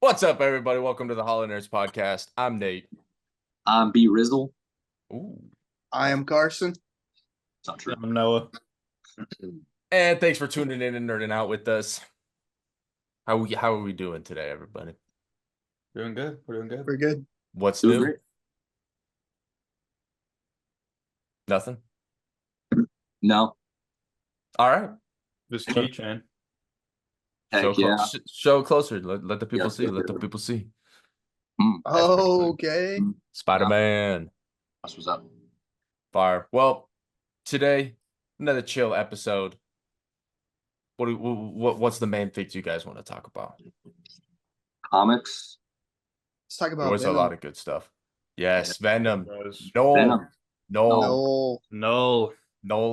What's up, everybody? Welcome to the Hollow Nerds podcast. I'm Nate. I'm B Rizzle. Ooh. I am Carson. It's not true. I'm Noah. And thanks for tuning in and nerding out with us. How are we doing today, everybody? Doing good. We're doing good. We're good. What's Doing new? great. Nothing? No. All right. Just keychain. Heck yeah. Show closer. Let the people Yeah. see. Let the people see. Okay. Spider-Man. That's what's up. Fire. Well, today, another chill episode. What's the main things you guys want to talk about? Comics. Let's talk about There's a Venom. lot of good stuff. Yes, Venom. Venom. Noel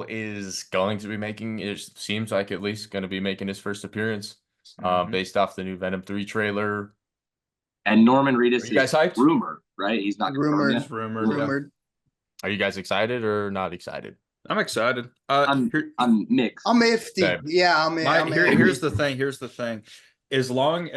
is going to be making, it seems like at least going to be making his first appearance based off the new Venom 3 trailer. And Norman Reedus Are you guys hyped? rumored, right? He's not Rumored. confirmed It's rumored. yeah. Rumored. Are you guys excited or not excited? I'm excited. I'm mixed. I'm iffy. Same. Yeah, I'm iffy. Here's the thing. As long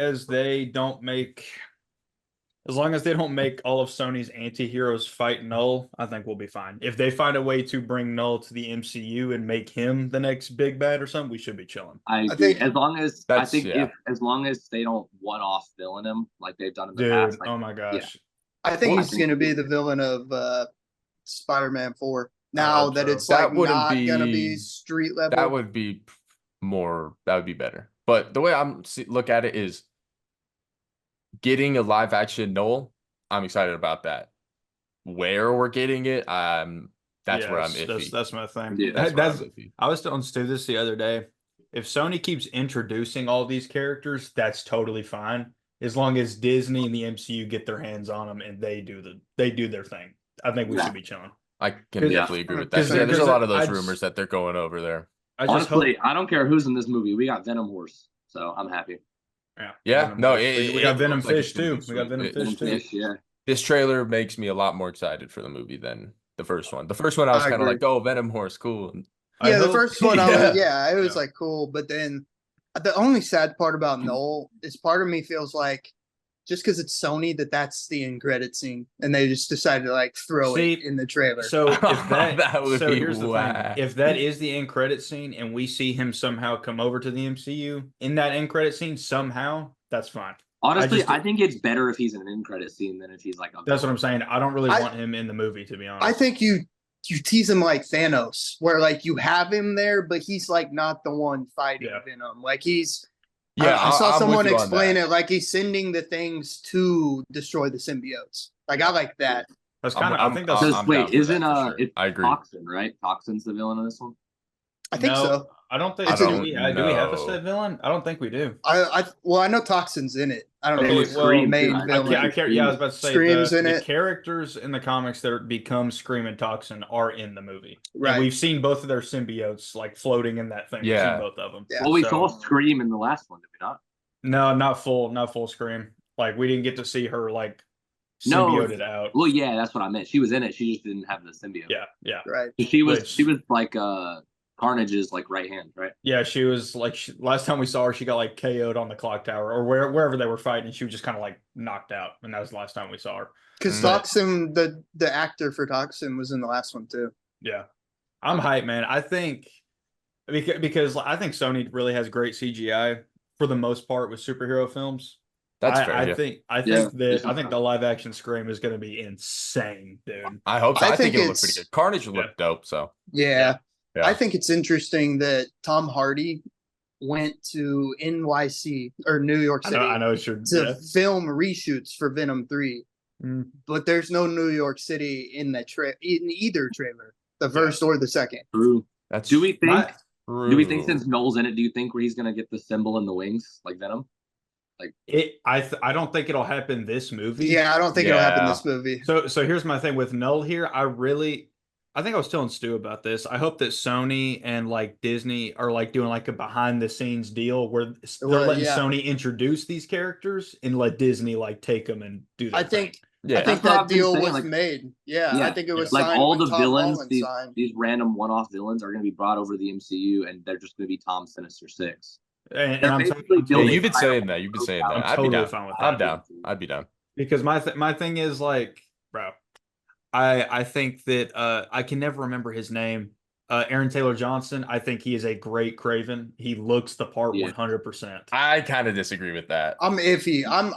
as they don't make all of Sony's anti-heroes fight Null, I think we'll be fine. If they find a way to bring Null to the MCU and make him the next big bad or something, we should be chilling. I agree. think as long as as long as they don't one-off villain him like they've done in the past. Oh my gosh. I think Well, he's going to be the villain of Spider-Man 4. I Now hope that so. it's That like wouldn't not be- going to be street level. That would be better. But the way look at it is getting a live action Noel. I'm excited about that. Where we're getting it, that's where I'm iffy. That's my thing. Yeah, That's where I'm iffy. I was telling Stu this the other day. If Sony keeps introducing all these characters, that's totally fine. As long as Disney and the MCU get their hands on them and they do their thing. I think we should be chilling. I can 'Cause- definitely agree with that. because- Yeah, there's a because lot of those I just- rumors that they're going over there. I just hope. Honestly, I don't care who's in this movie. We got Venom Horse, so I'm happy. Yeah, Venom no, Fish. we got it Venom looks like Fish it's gonna too. be We got sweet. Venom Fish too. Fish, yeah. This trailer makes me a lot more excited for the movie than the first one. The first one I was I kind of agree. like, oh, Venom Horse, cool. Yeah, the first one, it was Yeah. like cool. But then the only sad part about Noel is part of me feels like just because it's Sony that's the end credit scene, and they just decided to like throw it in the trailer. So if That would be here's the whack. thing: if that is the end credit scene, and we see him somehow come over to the MCU in that end credit scene somehow, that's fine. Honestly, I think it's better if he's in an end credit scene than if he's like. That's what I'm saying. I don't really want him in the movie, to be honest. I think you tease him like Thanos, where like you have him there, but he's like not the one fighting Venom. Like he's. Yeah, I saw I'm someone with you on explain that. it like he's sending the things to destroy the symbiotes. Like I like that. That's kind of. I think that's. I'm Just down wait, for isn't that for sure. it's I agree. Toxin, right? Toxin's the villain of this one. I think No, so. I don't think. I Do don't we have a know. set villain? I don't think we do. I know Toxin's in it. I don't know Okay, who's the well, main I villain. I care. Yeah, I was about to say Scream's in the it. characters in the comics that become Scream and Toxin are in the movie. Right. And we've seen both of their symbiotes like floating in that thing. Yeah. We've seen both of them. Yeah. Well, we So- saw Scream in the last one, did we not? No, not full Scream. Like we didn't get to see her like No. symbioted out. Well, yeah, that's what I meant. She was in it. She just didn't have the symbiote. Yeah. Right. She was Which- like Carnage's like right hand, right? Yeah, she was like last time we saw her, she got like KO'd on the clock tower or wherever they were fighting. She was just kind of like knocked out, and that was the last time we saw her. Because But- Toxin, the actor for Toxin was in the last one too. Yeah, I'm hyped, man. I think because I think Sony really has great CGI for the most part with superhero films. That's fair. I yeah. think Yeah. the live action Scream is going to be insane, dude. I hope so. I I think think it'll look pretty good. Carnage will look dope. So Yeah. Yeah. I think it's interesting that Tom Hardy went to NYC or New York City I know it's your to film reshoots for Venom 3. Mm. But there's no New York City in that in either trailer, the first or the second. True. that's Do we think? true. Do we think since Noel's in it, do you think where he's gonna get the symbol in the wings like Venom? I don't think it'll happen this movie. Yeah, I don't think it'll happen in Yeah. this movie. So here's my thing with Null here. I think I was telling Stu about this. I hope that Sony and like Disney are like doing like a behind the scenes deal where they're Well, letting yeah. Sony introduce these characters and let Disney like take them and do their I think Yeah. I think That's what that I've been deal saying, was like- made. Yeah, Yeah. I think it was Like signed all when the Tom villains, Holland signed. these random one-off villains are gonna be brought over to the MCU, and they're just gonna be Tom Sinister Six. And I'm yeah, you've been saying that. You've been saying that. I'm I'd be totally down. fine with I'm that. down. I'd be down. Because my thing is like, bro, I think that I can never remember his name. Aaron Taylor Johnson. I think he is a great Craven. He looks the part 100%. I kind of disagree with that. I'm iffy. I'm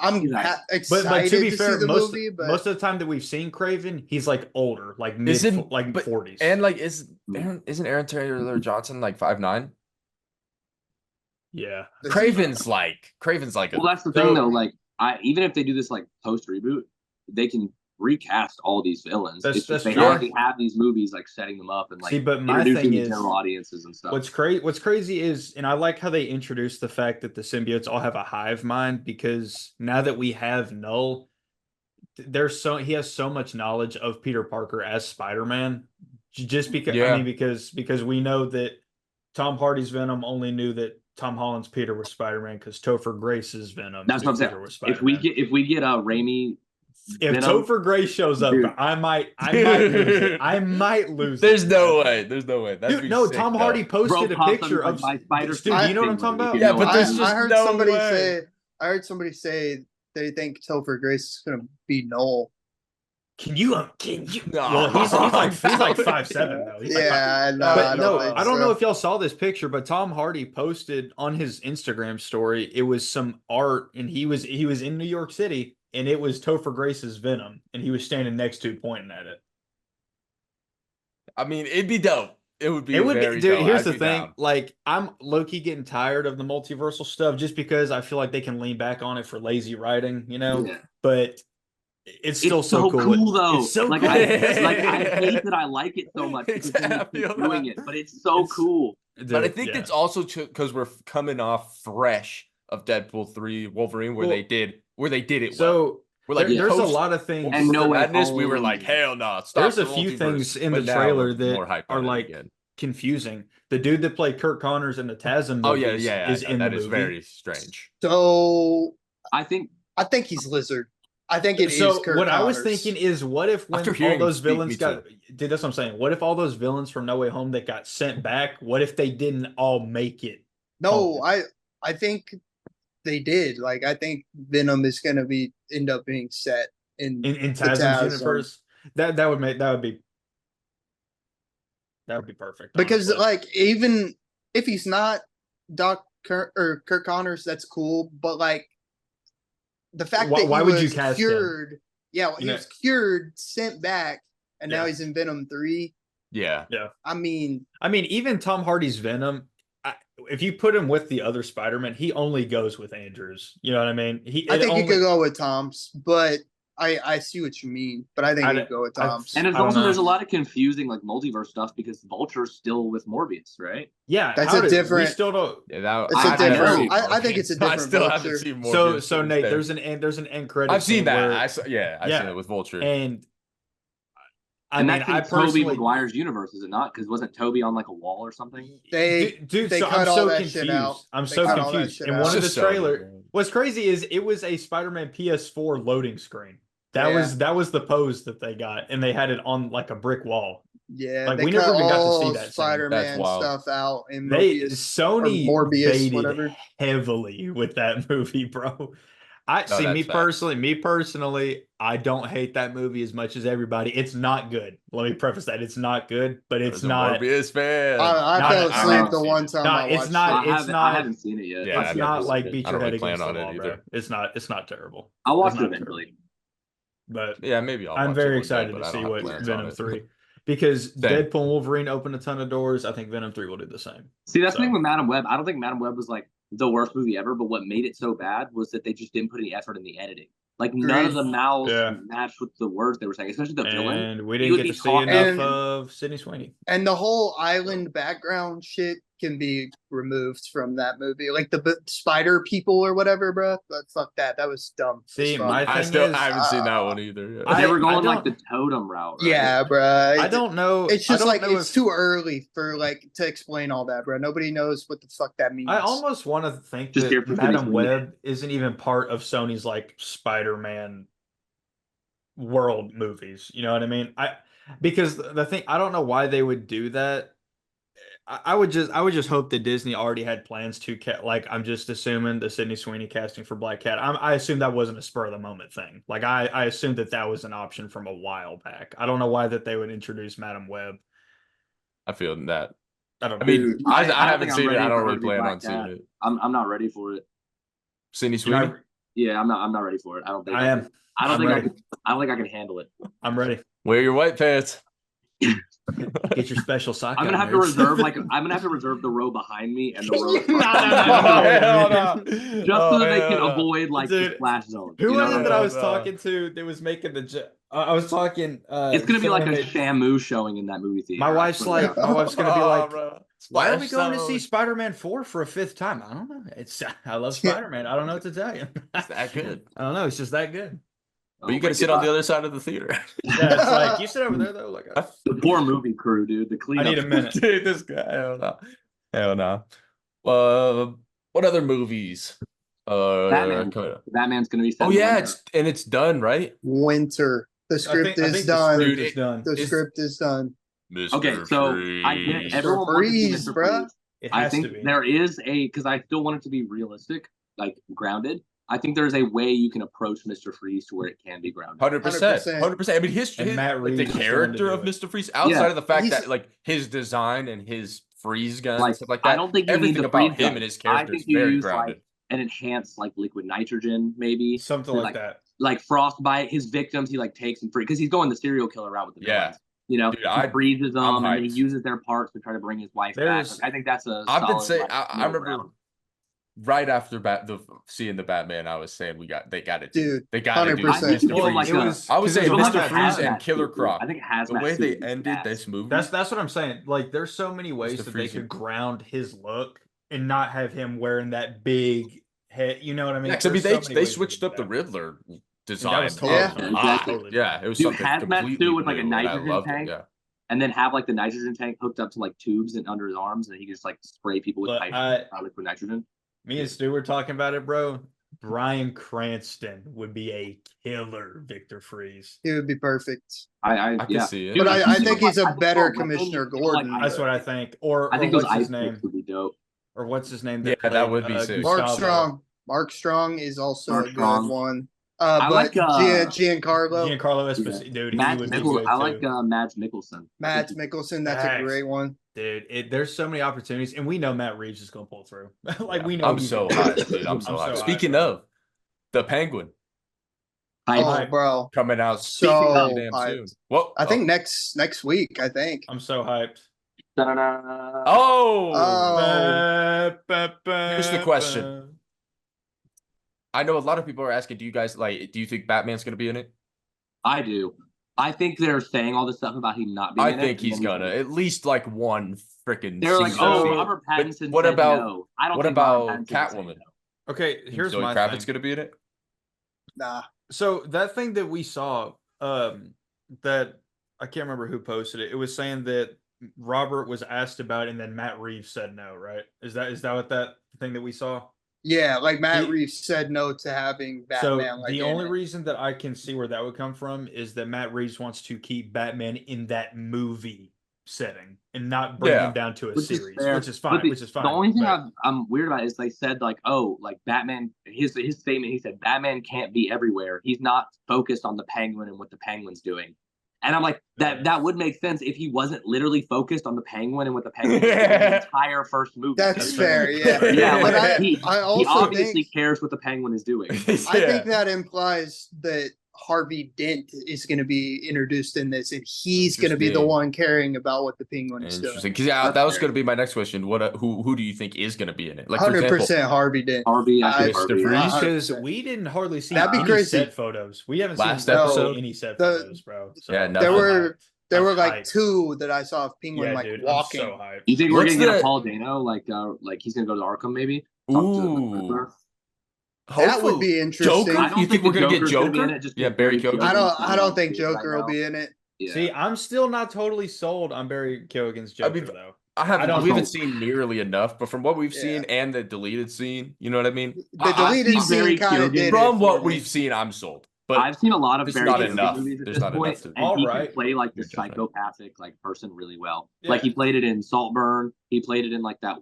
excited but to be see fair, the movie, but most of the time that we've seen Craven, he's like older, like mid like 40s. And like isn't Aaron Taylor Johnson like 5'9"? Yeah. Craven's like well, that's the thing though. Like, even if they do this like post reboot, they can recast all these villains. It's just they already have these movies like setting them up and like but my thing is general audiences and stuff. What's crazy is, and I like how they introduced the fact that the symbiotes all have a hive mind, because now that we have KNULL, he has so much knowledge of Peter Parker as Spider-Man. Just because I mean because we know that Tom Hardy's Venom only knew that Tom Holland's Peter was Spider-Man because Topher Grace's Venom. That's what I'm saying. If we get Raimi, if Topher Grace shows up, dude, I might lose it. I might lose There's it. No way. There's no way. That'd dude, no, sick, Tom Hardy posted a picture of my spider. Dude, you know what I'm talking about? Yeah, but there's just I heard no somebody way. say they think Topher Grace is gonna be Null. Can you? Well, he's like 5'7" though. I don't know if y'all saw this picture, but Tom Hardy posted on his Instagram story. It was some art, and he was in New York City, and it was Topher Grace's Venom, and he was standing next to it, pointing at it. I mean, it'd be dope. It would be. Dude. Here's the thing: down. Like, I'm low-key getting tired of the multiversal stuff, just because I feel like they can lean back on it for lazy writing, you know. Yeah. But it's still so cool though. It's so like, cool. I hate that I like it so much because I keep doing it, but it's so cool. Dude, but I think it's also because we're coming off fresh of Deadpool 3 Wolverine, where they did it. So we're like, there's a lot of things. And no Madness, we were like, hell no. There's a few things in the trailer that are like confusing. The dude that played Kurt Connors in the TASM movies is in the movie. That is very strange. So I think he's Lizard. I think it is Kurt what Connors. I was thinking is, what if when all those villains got... Dude, that's what I'm saying. What if all those villains from No Way Home that got sent back, what if they didn't all make it? No, I think they did. Like, I think Venom is going to end up being set in TASM's universe. That would be perfect. Because honestly. like, even if he's not Kurt Connors, that's cool. But like, the fact that why he would was you cast cured, him? Yeah, he was cured, sent back, and now he's in Venom 3. Yeah. I mean, even Tom Hardy's Venom, if you put him with the other Spider-Man, he only goes with Andrews. You know what I mean? I think he could go with Tom's, but I see what you mean. But I think he could go with Tom's. And there's a lot of confusing like multiverse stuff because Vulture's still with Morbius, right? Yeah, that's a different. We still don't. I think it's a different. I still haven't seen Morbius. So Nate, there's an end credit. I've seen that. I've seen it with Vulture. And that's Tobey Maguire's universe, is it not? Because wasn't Toby on like a wall or something? They cut all that shit out. I'm so confused. And one of the trailer. What's crazy is it was a Spider-Man PS4 loading screen. That was the pose that they got, and they had it on like a brick wall. Yeah, like we never even got to see that Spider-Man stuff out in Sony Morbius, baited whatever. heavily with that movie, bro. Me personally, I don't hate that movie as much as everybody. It's not good. Let me preface that it's not good, but it's not. Morbius fan. I fell asleep the one time I watched it. I haven't seen it yet. Yeah, it's not like beat your head against the wall, either. Bro. It's not terrible. I'll watch it eventually. But yeah, maybe I'm very excited to see what Venom 3, because Deadpool and Wolverine opened a ton of doors. I think Venom 3 will do the same. See, that's the thing with Madam Web. I don't think Madam Web was like the worst movie ever, but what made it so bad was that they just didn't put any effort in the editing. Like none of the mouths matched with the words they were saying, especially the villain. And we didn't get to see enough of Sydney Sweeney. And the whole island background shit can be removed from that movie, like the spider people or whatever, bro. But fuck that. That was dumb. See, I haven't seen that one either. They were going like the totem route. Right? Yeah, bro. I don't know. It's just like it's too early for like to explain all that, bro. Nobody knows what the fuck that means. I almost want to think that Madam Web isn't even part of Sony's like Spider-Man world movies. You know what I mean? Because the thing, I don't know why they would do that. I would just hope that Disney already had plans to like I'm just assuming the Sydney Sweeney casting for Black Cat. I assume that wasn't a spur of the moment thing. Like I assumed that was an option from a while back. I don't know why that they would introduce Madam Web. I feel that. I don't I know. mean, I haven't seen it. I don't for her really to be plan Black on seeing Cat. it. I'm not ready for it. Sydney Sweeney? Yeah, I'm not ready for it. I don't think I am. I don't I'm think ready. I don't think I can handle it. I'm ready. Wear your white pants. Get your special sock. I'm gonna have to reserve the row behind me and the row. No. Just so that they can avoid like the splash zone. Who was it that I was No. talking to that was making the I was talking It's gonna be like a Shamu showing in that movie theater. my wife's gonna be like, bro. why are we going to see Spider-Man 4 for a 5th time? I don't know. I love Spider-Man. I don't know what to tell you. It's that good. I don't know. It's just that good. But you gotta sit on the other side of the theater. Yeah, it's like you sit over there though. Like The poor movie crew, dude. The I cleanup. need a minute. Dude, this guy. Hell no. What other movies? Batman. coming up? Batman's gonna be. Oh yeah, it's done, right? Winter. The script I is think done. The script is done. The script is done. Mr. Okay, so I get Freeze. everyone wants to see Freeze, Mr. bruh. Freeze. It I has think to be. there is because I still want it to be realistic, like grounded. I think there's a way you can approach Mr. Freeze to where it can be grounded. 100%. 100%. I mean, And Matt like, the Reeves is character willing of to do Mr. Freeze, outside Yeah, of the fact he's- that like his design and his freeze gun and Like, stuff like that, I don't think you need everything the about freeze him gun. and his I character is think you very use grounded. like an enhanced like liquid nitrogen, maybe Something or, like that. like frostbite. His victims, he like takes and free because he's going the serial killer route with the Yeah. villains. You know, Dude, he freezes them and then he hyped. uses their parts to try to bring his wife back. There's- Like, I think that's a. I've been solid, saying, like, I middle remember ground. right after seeing the Batman, I was saying they got it, Dude, They got to do 100%. I think Mr. you give him, Freeze. like, I would say give him, like, Mr. a Freeze hazmat and Killer suit. Croc. I think The way they ended this movie. That's what I'm saying. Like, there's so many ways Mr. that Freeze they and- could ground his look and not have him wearing that big head. You know what I mean? Yeah, 'cause I mean, There's so many they ways switched to up the do Riddler that design. was totally Yeah. fine. Exactly. Yeah, it was Dude, something hazmat completely suit with, like, a new, and I nitrogen loved it, tank. yeah. and then have like the nitrogen tank hooked up to like tubes and under his arms, and he can just like spray people with But liquid nitrogen. Me and Stu were talking about it, bro. Bryan Cranston would be a killer Victor Freeze. He would be perfect. I can yeah. see it. But I Dude, think he's a better like, Commissioner like, Gordon. That's what I think. Or I think or those what's ice his name? would be dope. Or what's his name? Yeah, that played, would be sick. Mark Gustavo. Strong. Mark Strong is also Mark a good Strong. one. I But like, Giancarlo, Giancarlo Esposito, dude, he Mads would be Mikkelsen. good I like too. Mads Mikkelsen. Mads Mikkelsen, that's a Facts. great one. Dude, there's so many opportunities, and we know Matt Reeves is gonna pull through. Like we know. I'm he's so gonna- hyped, dude. I'm so hyped. hyped. Speaking of the Penguin I, Oh, bro. coming out So damn hyped. soon. Well, I think next week, I think. I'm so hyped. Oh, Here's Here's the question. I know a lot of people are asking, do you think Batman's gonna be in it? I do. I think they're saying all this stuff about him not being I in it, think and he's then gonna at least like one freaking. They're like, season. oh, So- Robert but Pattinson. what said about- no. I don't what think about Robert Pattinson would say Catwoman? no. Okay, here's Zoe my Kravitz thing. gonna be in it. Nah. So that thing that we saw, that I can't remember who posted it. It was saying that Robert was asked about, it, and then Matt Reeves said no. Right? Is that what that thing that we saw? Yeah, like Matt He- Reeves said no to having So Batman. the only reason that I can see where that would come from is that Matt Reeves wants to keep Batman in that movie setting and not bring him down to a Which is series, fair. which is But fine. Which is fine. The only thing but- I'm weird about is they said like, oh, like Batman. His statement. He said Batman can't be everywhere. He's not focused on the Penguin and what the Penguin's doing. And I'm like, that would make sense if he wasn't literally focused on the Penguin and what the Penguin was doing the entire first movie. That's That's fair. fair. Yeah. Yeah, But like, he I also obviously think cares what the Penguin is doing. I think that implies that Harvey Dent is going to be introduced in this, and he's going to be the Interesting. one caring about what the Penguin is doing. Interesting, because that was fair. going to be my next question. Who do you think is going to be in it? Like, for 100% example, Harvey Dent. Harvey, I think Mr. Harvey. Freeze? because 100%. we didn't hardly see That'd be any crazy. set photos. We haven't Last seen episode, any set the- photos, bro. Yeah, I'm nothing. There hyped. were I'm like hyped. two that I saw of Penguin Yeah, like dude, walking. I'm so hyped. You think we're What's gonna get the- a Paul Dano? Like he's gonna go to Arkham maybe? Talk to the Ooh, Riddler? That would be interesting. Joker? I don't You think we're the gonna get Joker's gonna be in Joker? it just Yeah, because Barry Keoghan's Keoghan. I don't think right Joker will now. be in it. Yeah. See, I'm still not totally sold on Barry Keoghan's Joker, mean, though. I I haven't. don't We know. haven't seen nearly enough, but from what we've Yeah. seen and the deleted scene, you know what I mean. The deleted see Barry scene kind of Keoghan did it From for what me. we've seen, I'm sold. But I've seen a lot of there's very not good enough. movies at There's this not point, enough to. and he can Alright. play like the Your judgment. psychopathic like person really well. Yeah. Like he played it in Saltburn. He played it in like that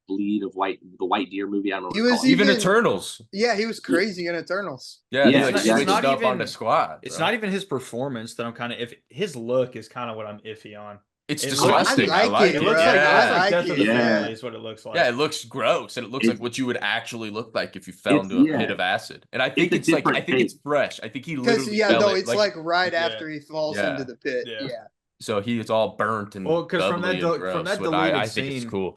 Bleed of the White Deer movie. I don't know what He it's was called. Even even- Eternals. Yeah, he was crazy in Eternals. Yeah, Yeah, he it's like not- switched not up on even- the squad. It's bro. not even his performance that I'm kind of his look is kind of what I'm iffy on. It's It disgusting. I I like like it, it. It looks bro. like, yeah. it looks like I Death like of the it. Family Yeah. is what it looks like. Yeah, it looks gross, and it looks like It's- what you would actually look like if you fell It's- into a yeah. pit of acid. And I think a it's like I different think it's take. fresh. I think he Because literally yeah, fell no, it, it's like right Yeah. after he falls Yeah. into the pit. Yeah. Yeah. so he is all burnt and Well, 'cause from bubbly that and from gross. that But deleted I think it's scene- cool.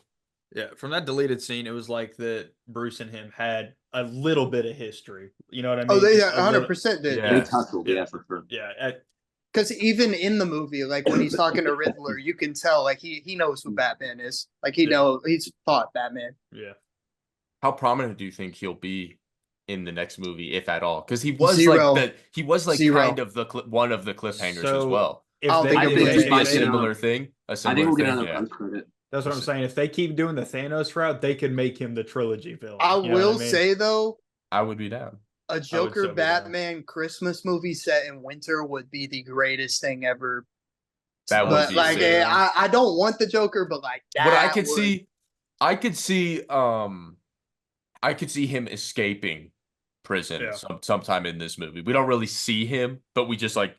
Yeah, from that deleted scene, it was like that Bruce and him had a little bit of history. You know what I mean? Oh, they Just a little- 100% did. Yeah. They tussled, Yeah. yeah, for sure. Yeah, Because even in the movie, like when he's talking to Riddler, you can tell like he knows who Batman is. Like he's fought Batman. yeah. How prominent do you think he'll be in the next movie, if at all? Because he was Zero. like Zero. kind of the one of the cliffhangers as So, well. If I don't they, think I it'll think be it's a Be a like, similar thing. A I similar think we'll get thing, another yeah. post credit. that's what I'm saying. If they keep doing the Thanos route, they could make him the trilogy villain. I You know will what I mean? say though, I would be down. a Joker so be down. Batman Christmas movie set in winter would be the greatest thing ever. That would But be like, sick. I don't want the Joker, but like that. But I could would- see, I could see him escaping prison Yeah. sometime in this movie. We don't really see him, but we just like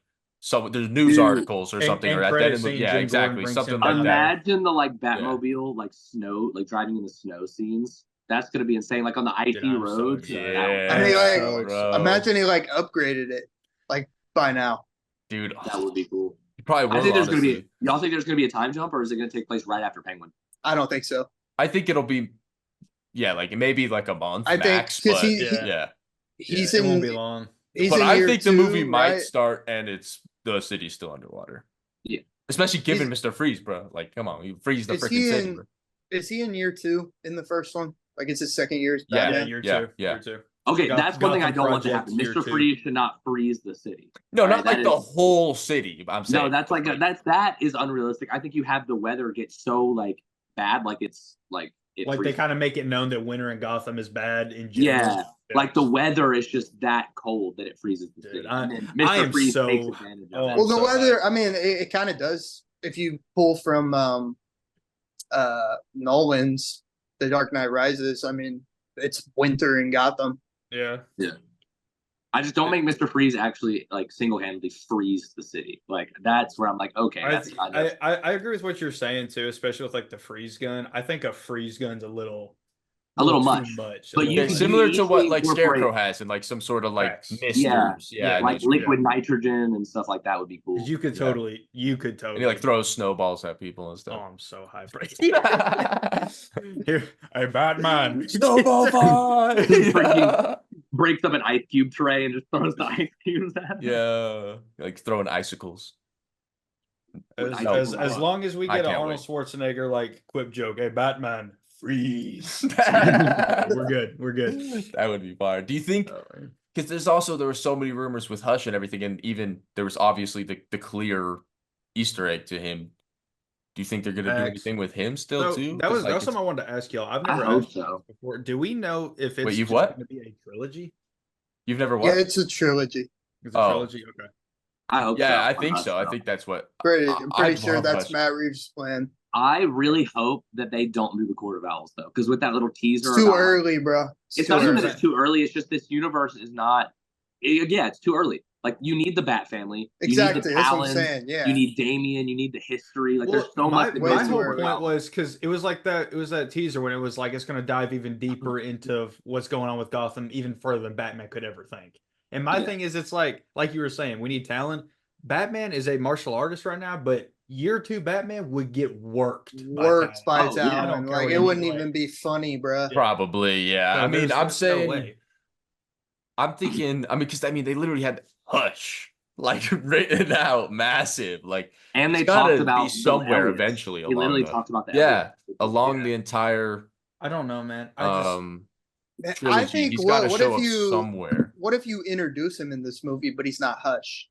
there's news Dude. articles or something And or at the credit end of the scene, yeah, Jim Gordon exactly, brings something him like back. that. Imagine the like Batmobile, like snow, like driving in the snow scenes. That's gonna be insane. Like on the icy I'm so roads. excited. Yeah, I mean, like, so bro. Imagine he like upgraded it, like by now. Dude, that would be cool. he probably will. I think there's honestly. gonna be. Y'all think there's gonna be a time jump, or is it gonna take place right after Penguin? I don't think so. I think it'll be, yeah, like maybe like a month I think max. 'cause But Yeah. yeah, He's it in. won't be long. He's but in I year think the two, movie might right? start and the city's still underwater. Yeah. Especially given Mr. Freeze, bro. Like, come on, you freeze the Is freaking he city, in- bro. Is he in year 2 in the first one? Like it's his second year as Yeah. Batman? Year yeah, two. yeah. Year two. Okay, Goth- that's one thing I Gotham don't want to Project happen. Year Mr. 2. Freeze should not freeze the city. No, not Alright, like that the is- whole city. I'm saying No, that's like that is unrealistic. I think you have the weather get so like bad, like it's like it Like they freezes. kind of make it known that winter in Gotham is bad in general. Yeah, like the weather is just that cold that it freezes the Dude, city. I- And then I Mr. am Freeze so- takes advantage of oh, it. I'm Well, the so weather. hyped. I mean, it kind of does. If you pull from Nolan's The Dark Knight Rises, I mean, it's winter in Gotham. Yeah. I just don't make Mr. Freeze actually like single-handedly freeze the city. Like that's where I'm like, okay, that's kind of I agree with what you're saying too, especially with like the freeze gun. I think a freeze gun's a little little too much. much. But a you Yeah, can similar to what easily like incorporate- Scarecrow has and like some sort of like Facts. misters. Yeah, Yeah, I know like what you mean. liquid nitrogen and stuff like that would be cool. you could Yeah. totally And he like throws snowballs at people and Oh, stuff. I'm so hyped. Here, hey Batman. Snowball fight! Freaking- Breaks up an ice cube tray and just throws the ice cubes at him. Yeah, like throwing icicles. No, As long as we I get an can't Arnold Schwarzenegger like quip joke, hey Batman, freeze. that We're good. We're good. would be fire. Do you think? Because there were so many rumors with Hush and everything, and even there was obviously the clear Easter egg to him. Do you think they're gonna do Facts. anything with him still So, too? that 'Cause, was like, something I wanted to ask y'all. I've I never hope asked so. before. Do we know if it's you've just what? going to be a trilogy? you've never Yeah, watched? it's a trilogy. It's a Oh. trilogy. Okay. I hope so. Yeah, I think hope so. I think that's what. I'm pretty I sure love that's Hush. Matt Reeves' plan. I really hope that they don't do the Court of Owls though, because with that little teaser, It's too about, like, early, bro. It's too not even early. that it's too early. It's just this universe is not. Yeah, it's too early. Like you need the Bat family. You need Exactly. the That's what I'm Talons, saying. Yeah. You need Damien. You need the history. Like Well, there's so my, much. that way goes my too into whole early. point Owls. was because it was like that. It was that teaser when it was like it's going to dive even deeper into what's going on with Gotham, even further than Batman could ever think. And my Yeah. thing is, it's like you were saying, we need talent. Batman is a martial artist right now, but year 2 Batman would get worked. Worked by Oh, yeah, I talent. don't care Like what it wouldn't anybody- even be funny, bro. Probably, yeah. I mean, I'm saying, I'm thinking, because they literally had Hush like written out, massive, like And they it's gotta talked about be somewhere Elliot. eventually. He Along literally the, talked about that. yeah, along the entire I don't know, man. I just I trilogy. think He's got to what show if up you somewhere. what if you introduce him in this movie, but he's not Hush?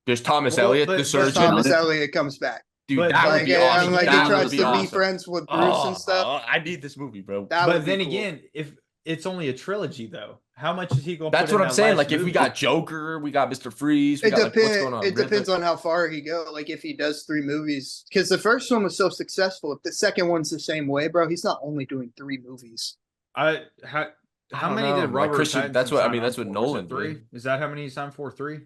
There's Thomas Well, Elliott, but- the but surgeon. Thomas Elliott comes back. Dude, but- that would Like, be awesome. like he That tries would to be be awesome. friends with Bruce and stuff. I need this movie, bro. That but would be then cool. again, if it's only a trilogy though, How much is he going? That's what I'm saying. Like, if we got Joker, we got Mr. Freeze, we got like, what's going on? It depends on how far he go. Like, if he does 3 movies, because the first one was so successful. If the second one's the same way, bro, he's not only doing 3 movies. How many did Robert Christian? That's what I mean. That's what for? Nolan Three. did. Is that how many he signed for? 3.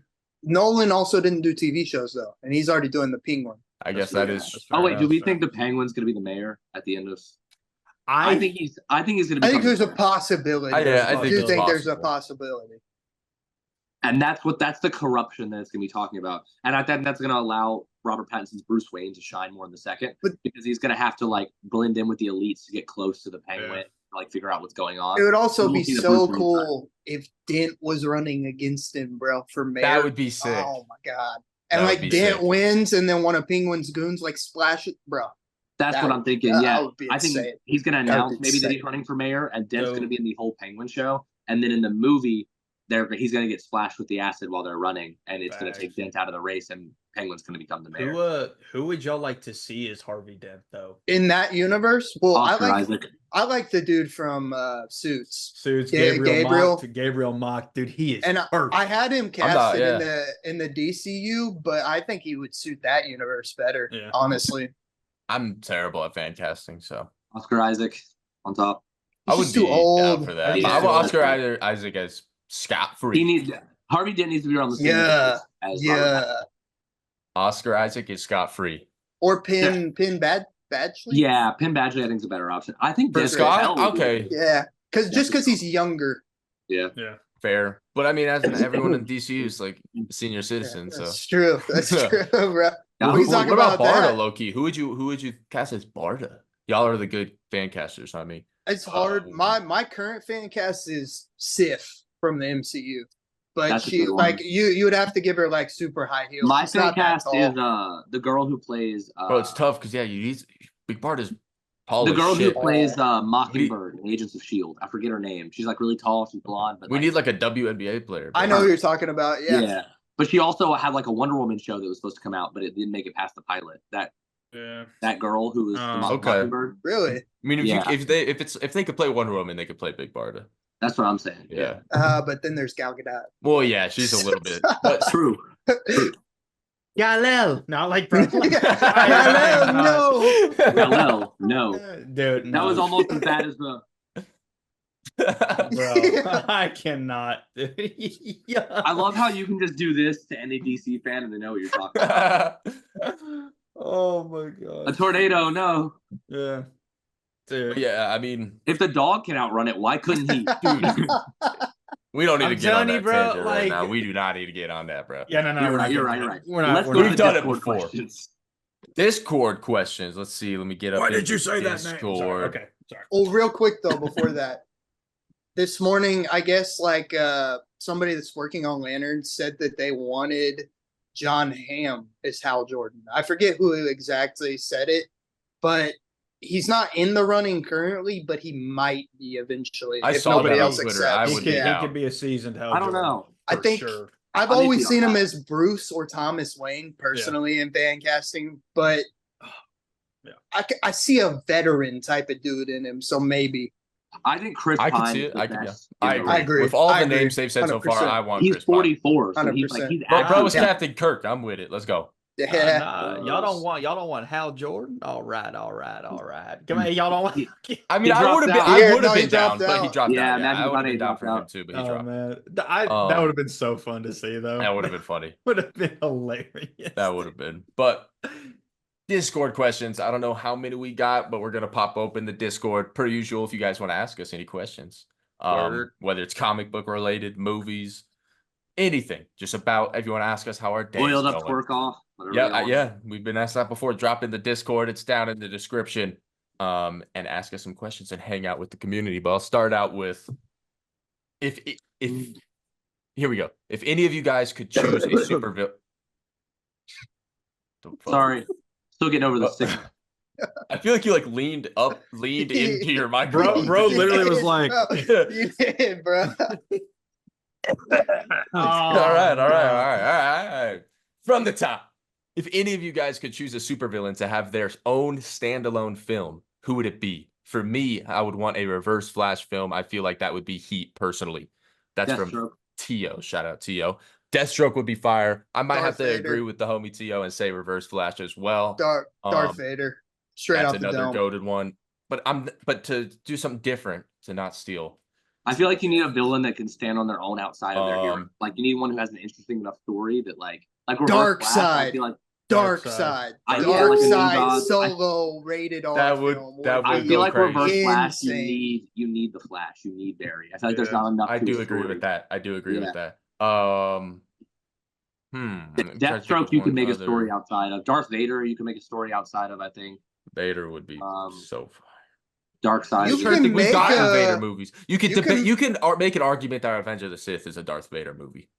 Nolan also didn't do TV shows though, and he's already doing the Penguin. I guess that is. Oh wait, do we think the Penguin's gonna be the mayor at the end of? I think he's gonna be. I think there's a possibility. I do think there's a possibility. And that's the corruption that it's gonna be talking about. And I think that's gonna allow Robert Pattinson's Bruce Wayne to shine more in the second, because he's gonna have to like blend in with the elites to get close to the Penguin, like figure out what's going on. It would also be so cool if Dent was running against him, bro, for mayor. That would be sick. Oh my god. And like Dent wins, and then one of Penguin's goons like splash it, bro. That's what I'm thinking. Yeah, I think insane. he's gonna announce maybe that he's running for mayor, and Dent's gonna be in the whole Penguin show, and then in the movie, he's gonna get splashed with the acid while they're running, and it's gonna take Dent out of the race, and Penguin's gonna become the mayor. Who would y'all like to see as Harvey Dent though? In that universe? Well, Oscar I like the dude from Suits. Suits, Gabriel Mock, dude, he is perfect. I had him casted in the DCU, but I think he would suit that universe better, honestly. I'm terrible at fan casting, so Oscar Isaac on top. I would be down for that. I want Oscar Isaac as scot-free. Harvey Dent needs to be on the same as Oscar Isaac is scot-free. Or Penn Badgley. Yeah, Penn Badgley I think is a better option. I think Scott. Okay. Yeah, because he's younger. Yeah. Fair, but I mean, as everyone in DCU is like senior citizen, so that's true. That's true, bro. What about Barda, Loki? Who would you cast as Barda? Y'all are the good fan casters, not me. It's hard. My current fan cast is Sif from the MCU, but she like you would have to give her like super high heels. My fan cast is the girl who plays. Bro, it's tough because Big Barda's tall. The girl who plays Mockingbird in Agents of S.H.I.E.L.D. I forget her name. She's like really tall. She's blonde. But we need like a WNBA player. I know who you're talking about. Yeah. But she also had like a Wonder Woman show that was supposed to come out, but it didn't make it past the pilot. That girl who was Mockingbird. Really? I mean, if they could play Wonder Woman, they could play Big Barda. That's what I'm saying. Yeah. But then there's Gal Gadot. Well, yeah, she's a little bit. But true. Galil, not like bro. Galil, no. Galil, no. Dude, that was almost as bad as the. Bro, I cannot. I love how you can just do this to any DC fan and they know what you're talking about. Oh my god. A tornado, no. Yeah. Dude. Yeah, I mean, if the dog can outrun it, why couldn't he? Dude, we don't need to get on that tangent right now. We do not need to get on that, bro. Yeah, no. You're right. We've done it before. Questions. Discord questions. Let's see. Let me get up. Why did you say that name? Sorry. Okay, sorry. Oh, real quick though, before that, this morning, I guess like somebody that's working on Lanterns said that they wanted John Hamm as Hal Jordan. I forget who exactly said it, but he's not in the running currently, but he might be eventually. I saw nobody else accepts. He could be a seasoned Hal Jordan. I don't know. I think I've always seen him as Bruce or Thomas Wayne personally in fan casting, but I see a veteran type of dude in him, so maybe. I think Chris I Pine. Can see it. I agree. With all the names they've said 100%. So far, I want. He's Chris 44. Pine. So he's like bro, it's Captain Kirk. I'm with it. Let's go. Yeah. Y'all don't want Hal Jordan. All right. Come on, y'all don't want. I mean, I would have been down, but he dropped down. Yeah, I would have been down for him too, but he dropped. Man, that would have been so fun to see, though. That would have been funny. Would have been hilarious. That would have been. But Discord questions. I don't know how many we got, but we're gonna pop open the Discord per usual. If you guys want to ask us any questions, whether it's comic book related, movies, anything, just about if you want to ask us how our day oiled up twerk off. Yeah, we've been asked that before. Drop in the Discord. It's down in the description. And ask us some questions and hang out with the community. But I'll start out with if here we go. If any of you guys could choose a super villain. Sorry. Still getting over the stick. I feel like you like leaned into your microphone. Bro literally was like, you did, bro. All right. From the top, if any of you guys could choose a supervillain to have their own standalone film, who would it be? For me, I would want a Reverse Flash film. I feel like that would be heat personally. That's from Deathstroke. Tio. Shout out Tio. Deathstroke would be fire. I might have Darth to agree Vader. with the homie Tio and say Reverse Flash as well. Darth Vader. Straight That's off the another dome. goated one. But to do something different, to not steal. I feel like you need a villain that can stand on their own outside of their hero. Um, Like you need one who has an interesting enough story that like Reverse Dark Flash, Side. I feel like Dark Dark Side. Side. Dark Yeah, like Side God. solo rated R That would- film. that I would feel go like crazy. Reverse Flash, Insane. you need the Flash, you need Barry. I feel like there's Yeah. not enough. I to do his agree story. with that. I do agree Yeah. with that. I'm trying to think Deathstroke, of you can one make a other. story outside of. Darth Vader, you can make a story outside of. I think Vader would be Um, so fire. Dark Side. You I'm trying to can think. We've make gotten a- Vader movies. You can you debate. can- You can make an argument that Revenge of the Sith is a Darth Vader movie.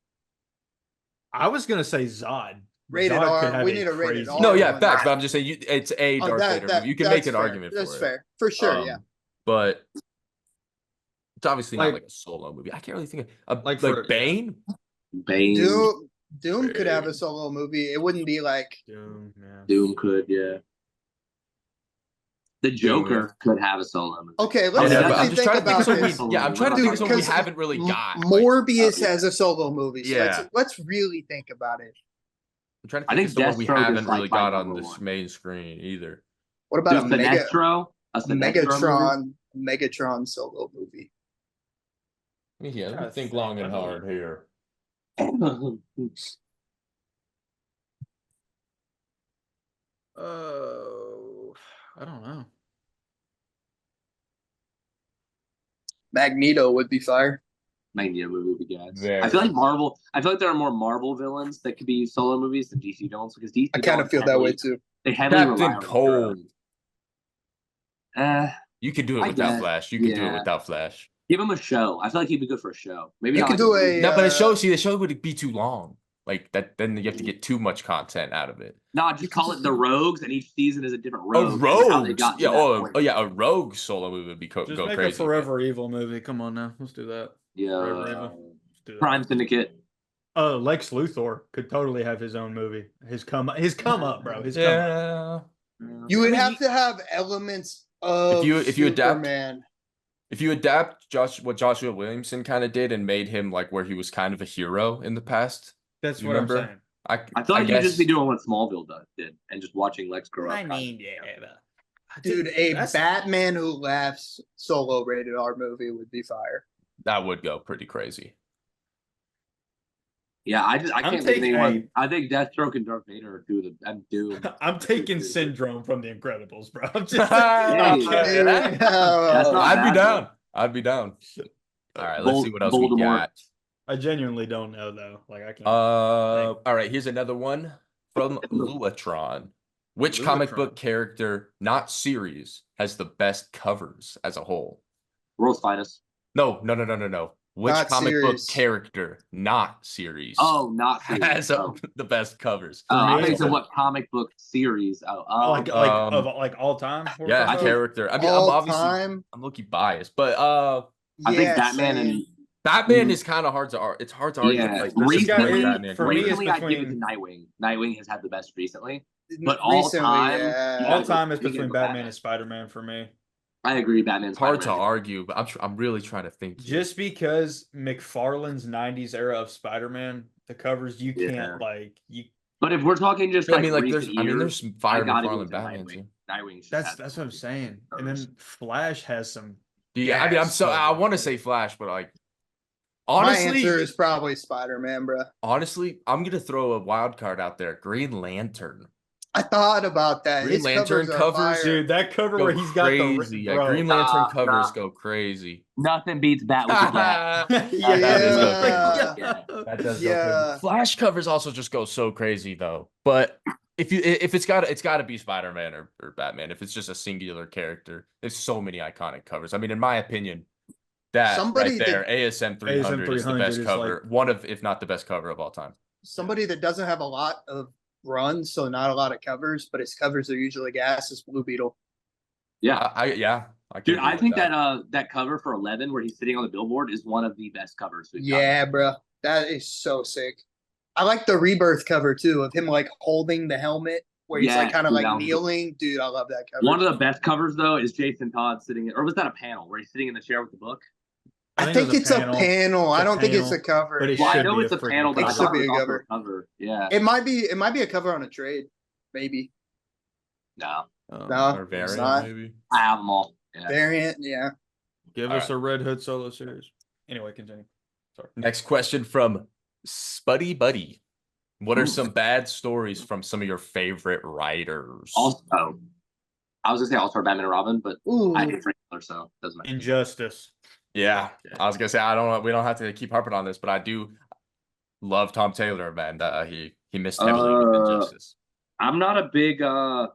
I was gonna say Zod. Rated Zod R, could have we a need a rated crazy- R. No, yeah, one. facts. But I'm just saying, it's a Oh, Darth Vader movie. You can make that's an fair. argument That's for it. fair. For sure, yeah. But it's obviously not Like- like a solo movie. I can't really think of Like like for- Bane. Bane. Doom could have a solo movie. It wouldn't be like Doom, yeah. Doom could, yeah. The Joker could have a solo movie. okay. Oh, Let's yeah, but but actually I'm just think trying to think about of something this. we, yeah, I'm trying to Dude, think of something we 'cause haven't really got. like, Morbius Oh, yeah. has a solo movie. So Yeah. let's really think about it. I'm trying to I think of think someone we Deathstroke is, haven't like, really by got on number this one. main screen either. What about Dude, a Sinestro? A Sinestro Megatron solo movie? Yeah, Trying to think think. long and hard here. movie? Oh, I don't know. Magneto would be fire. Magneto movie would be good. Very. I feel like Marvel. I feel like there are more Marvel villains that could be solo movies than DC villains because DC. I kind of villains feel that way heavily- too. They heavily rely Captain on Cold. heroes. You could do it I without guess, Flash. You could do it yeah. without Flash. Give him a show. I feel like he'd be good for a show. Maybe You not could like do a No, but the show would be too long. Like that, then you have to get too much content out of it. No, You just could call just it the Rogues, and each season is a different A rogue. and how they rogue, got to yeah, that point. yeah, a rogue solo movie would be Just go make crazy. a Forever Evil movie. Come on now, let's do that. Forever Yeah. Evil. Let's do that. Crime Syndicate. Lex Luthor could totally have his own movie. His come up, bro. His come up. Yeah. You would I mean, have to have elements of if you adapt- Superman. If you adapt what Joshua Williamson kind of did and made him like where he was kind of a hero in the past, That's You what remember? I'm saying. I feel like you'd guess just be doing what Smallville did and just watching Lex grow up. I kind of. mean, yeah, but Dude, a that's- Batman Who Laughs solo rated R movie would be fire. that would go pretty crazy. Yeah, I can't think of taking anyone. I think Deathstroke and Darth Vader are two of the. I'm Doom. I'm taking Syndrome from The Incredibles, bro. I'm just Hey, Dude, That's not I'd be bad, down. I'd be down. All right, let's see what else we Voldemort. got. I genuinely don't know though. Like I can't. All right, here's another one from Luatron. Which comic Luatron. book character, not series, has the best covers as a whole? World's Finest. No. Which Not comic series. book character, not series, Oh, not series. has Oh, the best covers? I me, think it's so. a- What comic book series? Oh, like um, of all time. we're Yeah, talking about? character. I mean, All I'm obviously time. I'm looking biased, but I think Yeah, Batman same. and Batman is kind of hard to argue. It's hard to argue. yeah. Like, this is Recently, better Batman for me, cover. it's recently I'd give it to between- Nightwing. Nightwing has had the best recently. But all Recently, time, yeah. Yeah. All time is You gotta between go Batman Batman. and Spider-Man for me. I agree. Batman's It's hard to Spider-Man. argue, but I'm really trying to think. here. Just because McFarlane's '90s era of Spider-Man, the covers you Yeah. can't like you. But if we're talking just I like mean, like recent there's some years, fire I gotta McFarlane give it to Batman Nightwing. too. Nightwing. should That's have what I'm the saying. And covers. then Flash has some. Yeah, I mean, gas I covers. want to say Flash, but like My answer honestly, is probably Spider-Man, bro. I'm gonna throw a wild card out there. Green Lantern. I thought about that. Green His Lantern covers are covers, fire. Dude, that cover Go where he's got crazy. the Yeah, Green Lantern Nah, covers nah. go crazy. Nothing beats Bat with the Gat. Yeah. That is go Yeah. crazy. That does go Yeah. crazy. Flash covers also just go so crazy though. But if it's got to be Spider-Man or Batman. If it's just a singular character, there's so many iconic covers. I mean, in my opinion, that Somebody right there, ASM 300 is the 300 best is cover, one of if not the best cover of all time. Somebody that doesn't have a lot of runs, so not a lot of covers, but his covers are usually gas, is Blue Beetle. Yeah. I can Dude, agree I with think that cover for 11 where he's sitting on the billboard is one of the best covers. we've gotten. Yeah, bro. That is so sick. I like the Rebirth cover too, of him like holding the helmet where he's Yeah, like kind of dude, like that was- kneeling. Dude, I love that cover. One of the best covers though is Jason Todd sitting, or was that a panel where he's sitting in the chair with the book? I think there's it's a panel. I don't think it's a cover. but it Well, I should know be it's a a freaking panel, but I It cover. should thought be it a was also cover. a cover. Yeah. It might be a cover on a trade, maybe. No, No, or it's variant not. maybe. I have them all. Yeah. Variant, yeah. Give All us a Red Hood solo series. Anyway, continue. Sorry. Next question from Spuddy Buddy. What are Ooh. some bad stories from some of your favorite writers? Also, I was gonna say All-Star Batman and Robin, but Ooh, I hate Frank Miller, so it doesn't matter. Injustice. Yeah, I was gonna say we don't have to keep harping on this, but I do love Tom Taylor, man. He missed heavily with Injustice. I'm not a big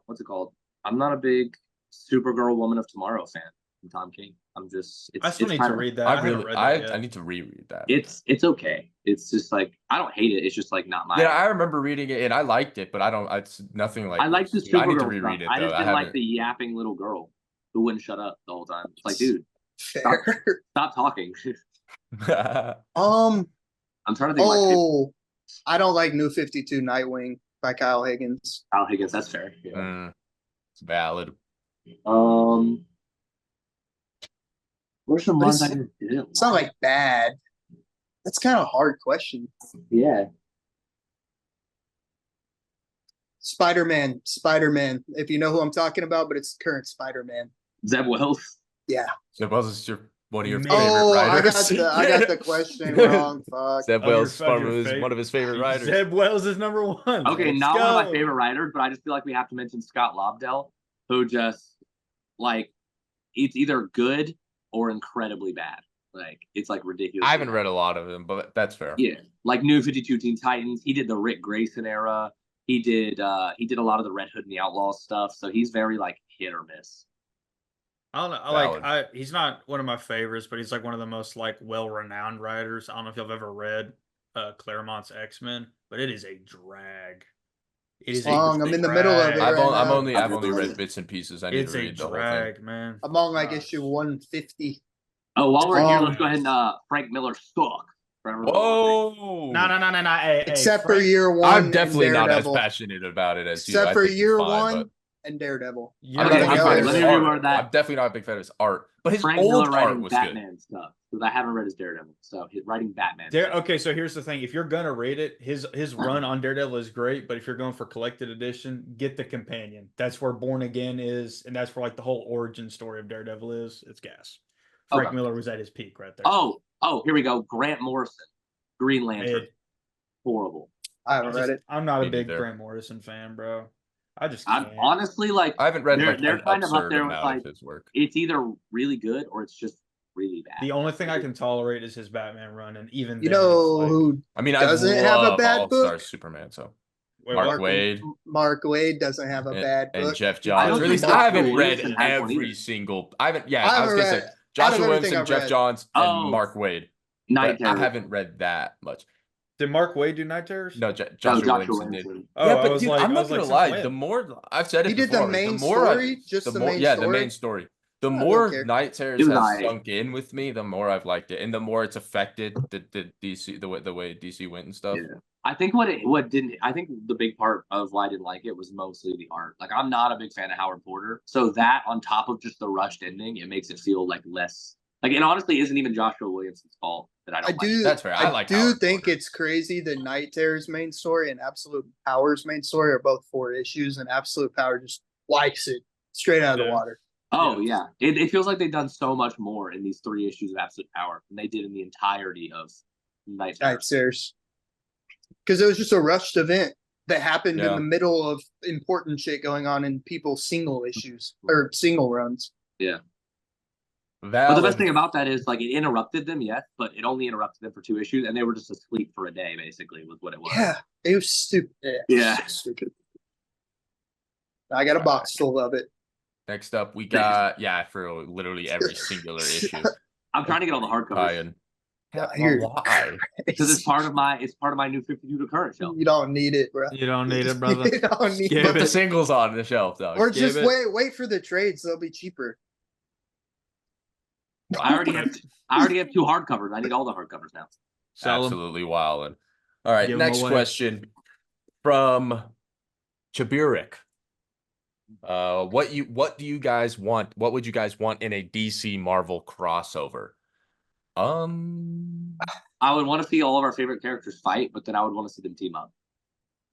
what's it called? I'm not a big Supergirl Woman of Tomorrow fan from Tom King. I'm just I still need to read that. I haven't really, read that yet. I need to reread that. It's okay. It's just like I don't hate it. It's just like not my. Yeah, I remember reading it and I liked it, but I don't. It's nothing like. I like the this. I need to Supergirl reread stuff. it though. I just didn't like the yapping little girl who wouldn't shut up the whole time. It's like, dude, fair. stop talking. haven't. I'm trying to think. Oh, I don't like New 52 Nightwing by Kyle Higgins. Al Higgins, that's fair. Yeah. It's valid. Where's some But ones I didn't? It's not like bad. That's kind of a hard question. Yeah. Spider-Man. If you know who I'm talking about, but it's current Spider-Man. Zeb Wells. Yeah. Zeb Wells is one of your Man. favorite Oh, writers. I got the question wrong. Fuck. Zeb Oh, your Wells fucking is one of his favorite writers. Zeb Wells is number one. Okay, Let's not one of my go. favorite writers, but I just feel like we have to mention Scott Lobdell, who just like it's either good or incredibly bad. Like it's like ridiculous. I haven't read a lot of them, but that's fair. Yeah, like New 52 Teen Titans. He did the Rick Grayson era. He did a lot of the Red Hood and the Outlaw stuff. So he's very like hit or miss. I don't know. Valid. He's not one of my favorites, but he's like one of the most like well-renowned writers. I don't know if you've ever read Claremont's X-Men, but it is a drag. It is long. I'm in the middle of it. I've right only now. I've only read bits and pieces. I need It's to a read the whole thing. drag, man. I'm on like Gosh. issue 150. Oh, while we're here, Oh. let's go ahead and Frank Miller suck. Whoa! No. Hey, Except for Frank- year one. I'm and definitely not as Daredevil. passionate about it as you. Except I for think it's year fine, one but and Daredevil. You I'm know, not a Okay, big okay, fan of let his me art. reword that. I'm definitely not a big fan of his art, but his Frank Miller old art writing was good. Batman stuff because I haven't read his Daredevil, so he's writing Batman. Okay, so here's the thing: if you're gonna rate it, his run on Daredevil is great, but if you're going for collected edition, get the companion. That's where Born Again is, and that's where like the whole origin story of Daredevil is. It's gas. Frank Okay. Miller was at his peak right there. Oh, here we go. Grant Morrison, Green Lantern. Mid. Horrible. I haven't read it. I'm not a Me big neither. Grant Morrison fan, bro. I just I'm can't. honestly like I haven't read like they're an kind of up absurd there with amount like of his work. it's either really good or it's just really bad. The only thing I can tolerate is his Batman run, and even You then, know it's like, who I mean, doesn't I have a love bad All-Star book? Superman. So wait, Mark what? Wade Mark Wade doesn't have a bad and book. Jeff I Johns. don't Or at least think I haven't Joshua read Williamson has one every either. single. I haven't. Yeah, I I was haven't gonna say read- out Joshua of everything Williamson, I've Jeff read. Johns, and Oh, Mark Wade. Night But I Terror. haven't read that much. Did Mark Wade do Night Terrors? No, No, Joshua Joshua Williamson did. Williamson. Oh, Yeah, I but was dude, like, I'm I not was like, gonna since lie. when? The more I've said it He did the before, main more story, just the the more, main yeah, story. the main story. The I don't more care. Night It Terrors was has alright. sunk in with me, the more I've liked it, and the more it's affected the DC the way DC went and stuff. Yeah. I think I think the big part of why I didn't like it was mostly the art. Like I'm not a big fan of Howard Porter. So that on top of just the rushed ending, it makes it feel like less like it honestly isn't even Joshua Williamson's fault that I don't like it. That's fair. I like do Howard think Porter. it's crazy that Night Terror's main story and Absolute Power's main story are both 4 issues, and Absolute Power just wipes it straight out of the Yeah. water. Oh yeah. It feels like they've done so much more in these 3 issues of Absolute Power than they did in the entirety of Night Terror. Night Terrors. Because it was just a rushed event that happened in Yeah. the middle of important shit going on in people's single issues or single runs. Yeah. But Valid. the best thing about that is like it interrupted them, yes, but it only interrupted them for 2 issues, and they were just asleep for a day, basically, was what it was. Yeah, it was stupid. Yeah. So stupid. I got a box full of it. Next up, we got for literally every singular issue. I'm trying to get all the hardcovers Tie-in. You're Why? because it's part of my new 52 to current shelf. You don't need it, bro. You don't need it, brother. You don't need Skip Put it. the singles on the shelf, though. Or Give just it. wait for the trades. They'll be cheaper. I already have 2 hardcovers. I need all the hardcovers now. Sell 'em. Absolutely wild. All right, Give 'em next away. question from Chaburik. What do you guys want? What would you guys want in a DC Marvel crossover? I would want to see all of our favorite characters fight, but then I would want to see them team up.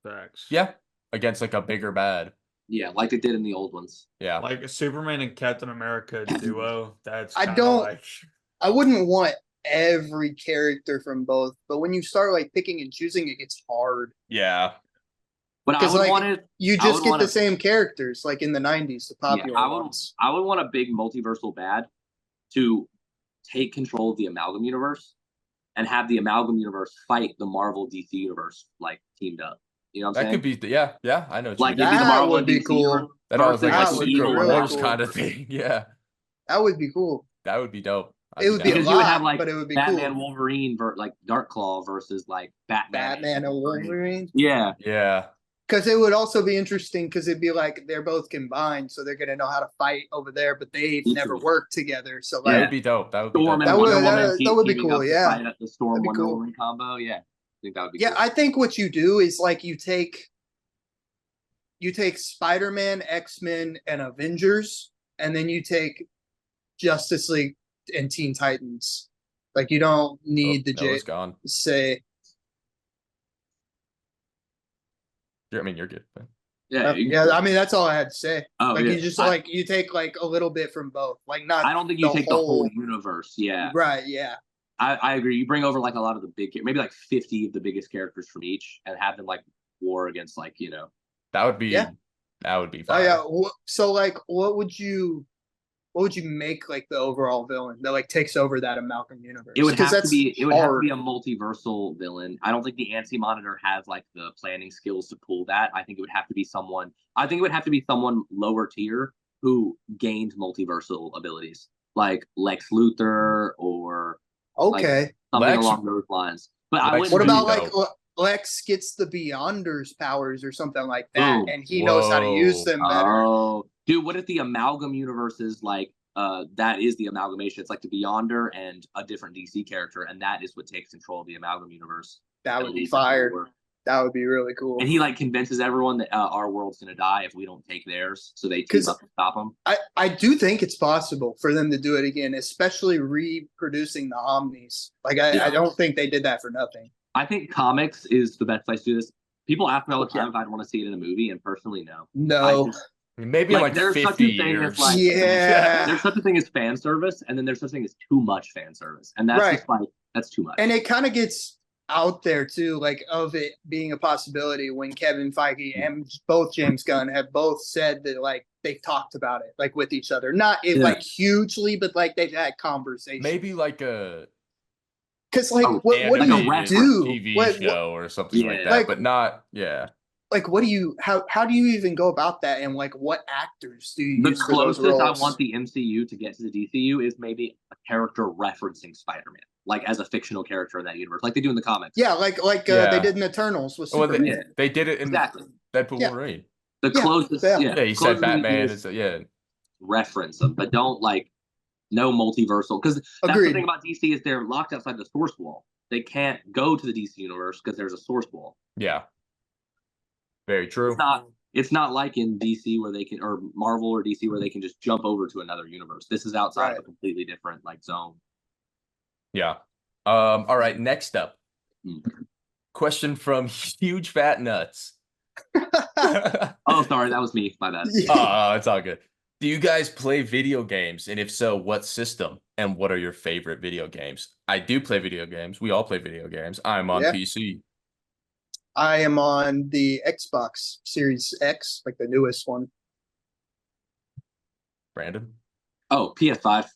Facts. Yeah, against like a bigger bad. Yeah, like they did in the old ones. Yeah, Like a Superman and Captain America duo. That's I kind of don't- like. I wouldn't want every character from both, but when you start like picking and choosing, it gets hard. yeah. But I 'Cause, would like, want it. You I just would get wanna- the same characters, like in the '90s, the popular ones. I would want a big multiversal bad to take control of the Amalgam universe and have the Amalgam universe fight the Marvel DC universe like teamed up. You know what I'm That saying? could be, yeah, yeah. I know. What like you it'd mean. be the That Marvel would and be DC cool. universe That was versus, like That would be Secret really Wars cool. kind of thing. Yeah, That would be cool. that would be dope. It would be a because you would lot, have like but it would be Batman, cool. Wolverine, like Dark Claw versus like Batman and Wolverine. Yeah, Yeah, Because it would also be interesting because it'd be like they're both combined, so they're gonna know how to fight over there, but they've never worked together. So that like, would be dope. That would be Storm dope. and That would- Wonder Woman that would be teaming cool, up to yeah. fight at the Storm That'd be Wonder cool. Woman combo. Yeah, I think that would be yeah, cool. I think what you do is like you take Spider-Man, X-Men, and Avengers, and then you take Justice League and Teen Titans. Like you don't need the Noah's gone. say. I mean, you're good. Man. yeah, Yeah, I mean that's all I had to say. Oh, Like yeah. you just like you take like a little bit from both. Like not I don't think you the take the whole whole- universe. Yeah, right, yeah. I agree. You bring over like a lot of the big, maybe like 50 of the biggest characters from each, and have them like war against like That would be. Yeah. That would be Oh fine. yeah. So like what would you make like the overall villain that like takes over that Amalgam universe? It would 'Cause have to that's be. It would have to hard. be a multiversal villain. I don't think the Anti Monitor has like the planning skills to pull that. I think it would have to be someone. I think it would have to be someone lower tier who gained multiversal abilities, like Lex Luthor or Okay. something Lex- along those lines. But I Lex wouldn't. What Pretty about like dope. Lex gets the Beyonders powers or something like that, Ooh. and he knows how to use Whoa. them better. Oh, dude, what if the Amalgam universe is like that is the amalgamation? It's like the Beyonder and a different DC character, and that is what takes control of the Amalgam universe. That and would be leads them to fire. war. That would be really cool. And he like convinces everyone that our world's gonna die if we don't take theirs, so they team 'Cause up to stop him. I do think it's possible for them to do it again, especially reproducing the Omnis. Like Yeah. I don't think they did that for nothing. I think comics is the best place to do this. People ask me all the Yeah. time if I'd want to see it in a movie, and personally, no. No. I mean, maybe Like, like there's such 50 a thing years. as, like- Yeah. There's such a thing as fan service, and then there's such a thing as too much fan service, and that's Right. just like that's too much. And it kind of gets out there too, like of it being a possibility when Kevin Feige and both James Gunn have both said that like they've talked about it like with each other, not it Yeah. like hugely, but like they've had conversations. Maybe like a Because like Oh, what do you animated do? TV What- show or something like Yeah. that, Like- but not. Yeah, like what do you how do you even go about that, and like what actors do you The use for those closest I roles? want the MCU to get to the DCU is maybe a character referencing Spider-Man, like as a fictional character in that universe, like they do in the comics. Yeah, like Yeah. they did in Eternals with well, Superman. Yeah. they did it in Exactly. Deadpool Yeah. Wolverine. The Yeah, closest, yeah. Yeah, he closest said we Batman. do Is yeah, reference them, but don't like no multiversal, because that's the Agreed. thing about DC is they're locked outside the source wall. They can't go to the DC universe because there's a source wall. yeah. Very true. It's not like in DC where they can, or Marvel or DC where they can just jump over to another universe. This is outside of a Right. completely different like zone. Yeah. All right. Next up, Hmm. question from Huge Fat Nuts. Oh, sorry, that was me. My bad. Oh, it's all good. Do you guys play video games? And if so, what system? And what are your favorite video games? I do play video games. We all play video games. I'm on Yeah. PC. I am on the Xbox Series X, like the newest one. Brandon? Oh, PS5.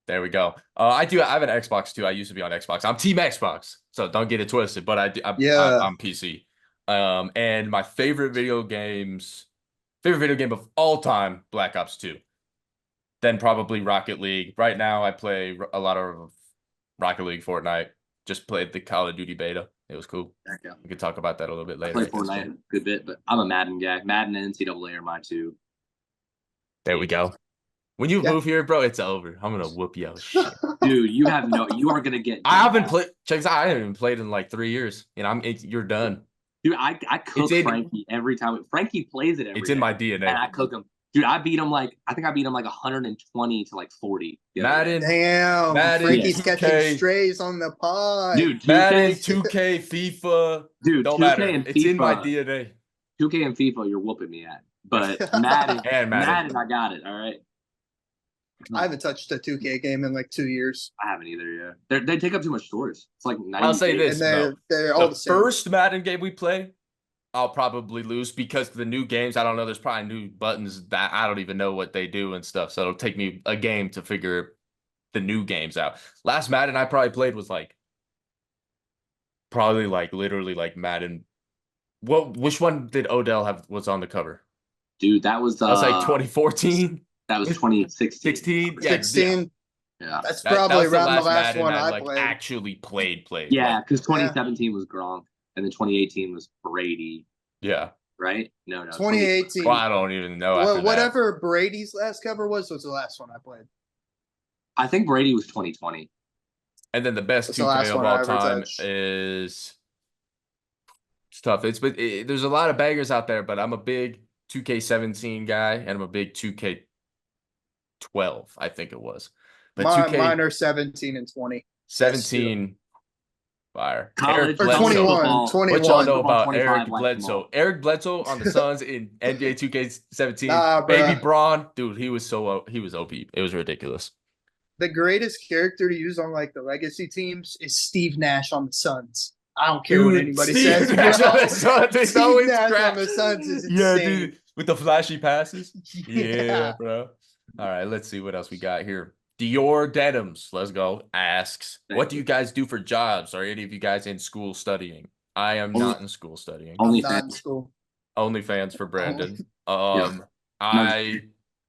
There we go. I have an Xbox too. I used to be on Xbox. I'm Team Xbox, so don't get it twisted. But Yeah. I'm PC. And my favorite video game of all time, Black Ops 2. Then probably Rocket League. Right now, I play a lot of Rocket League, Fortnite. Just played the Call of Duty beta. It was cool. Heck yeah. We could talk about that a little bit I later. play Fortnite a good bit, but I'm a Madden guy. Madden and NCAA are my two. There we go. When you Yeah. move here, bro, it's over. I'm gonna whoop you out. Shit. Dude, you are gonna get. I haven't played. Check this out. I haven't even played in like 3 years, and you're done. Dude, I cook It's in- Frankie every time. Frankie plays it every It's in day, my and DNA. I cook him. Dude, I beat him like 120 to like 40. Madden, Damn, Madden, Frankie's 2K. catching strays on the pod. Dude, 2K, Madden, 2K, FIFA. dude, Don't 2K matter. and It's in my FIFA. DNA. 2K and FIFA, you're whooping me at. But Madden, And Madden. I got it. All right. I haven't touched a 2K game in like 2 years. I haven't either. Yeah, they take up too much storage. It's like 90 I'll say gigs. this, And they're all the the same. first Madden game we play, I'll probably lose because the new games, I don't know, there's probably new buttons that I don't even know what they do and stuff. So it'll take me a game to figure the new games out. Last Madden I probably played was like literally like Madden. Which one did Odell have was on the cover? Dude, that was That was like 2014. That was 2016. 16. Yeah, 16. Yeah. That's that probably was the around the last Madden one I like played. actually played. Yeah, Like, because 2017 was Gronk, and then 2018 was Brady, yeah. right? No. 2018. Well, I don't even know. After that. Whatever Brady's last cover was the last one I played. I think Brady was 2020. And then the best That's the 2K last of one I all ever time touched. is tough. There's a lot of bangers out there, but I'm a big 2K17 guy, and I'm a big 2K12. I think it was, but Mine are 17 and 20. 17 fire. College Or Bledsoe. 21. 21. What y'all know about 25 Eric like Bledsoe? Eric Bledsoe on the Suns in NBA 2K17. Nah, Baby bruh. Braun, dude, he was OP. It was ridiculous. The greatest character to use on like the legacy teams is Steve Nash on the Suns. I don't care what anybody Steve says. Nash bro. on the Suns is Steve always Nash crap. on the Suns is Yeah, insane. dude, with the flashy passes. Yeah, Yeah. bro. All right, let's see what else we got here. Dior Denims, let's go, asks, what do you guys do for jobs? Are any of you guys in school studying? I am not in school studying. I'm Only not in school. OnlyFans for Brandon. Yeah. I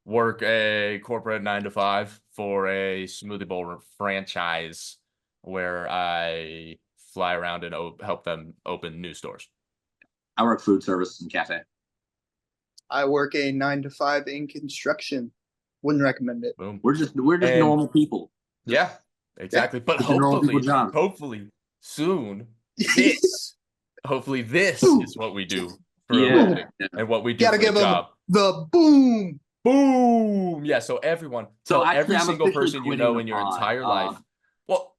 work a corporate 9 to 5 for a smoothie bowl franchise where I fly around and help them open new stores. I work food service and cafe. I work a 9 to 5 in construction. Wouldn't recommend it. Boom. We're just And- normal people. Yeah, exactly. But It's a normal people job. hopefully soon, hopefully this is what we do for a Yeah. living and what we do Gotta for give a 'em job. The boom. Boom. Yeah. So everyone, tell actually, every I'm single officially person you quitting know the in your pod. entire life. Well,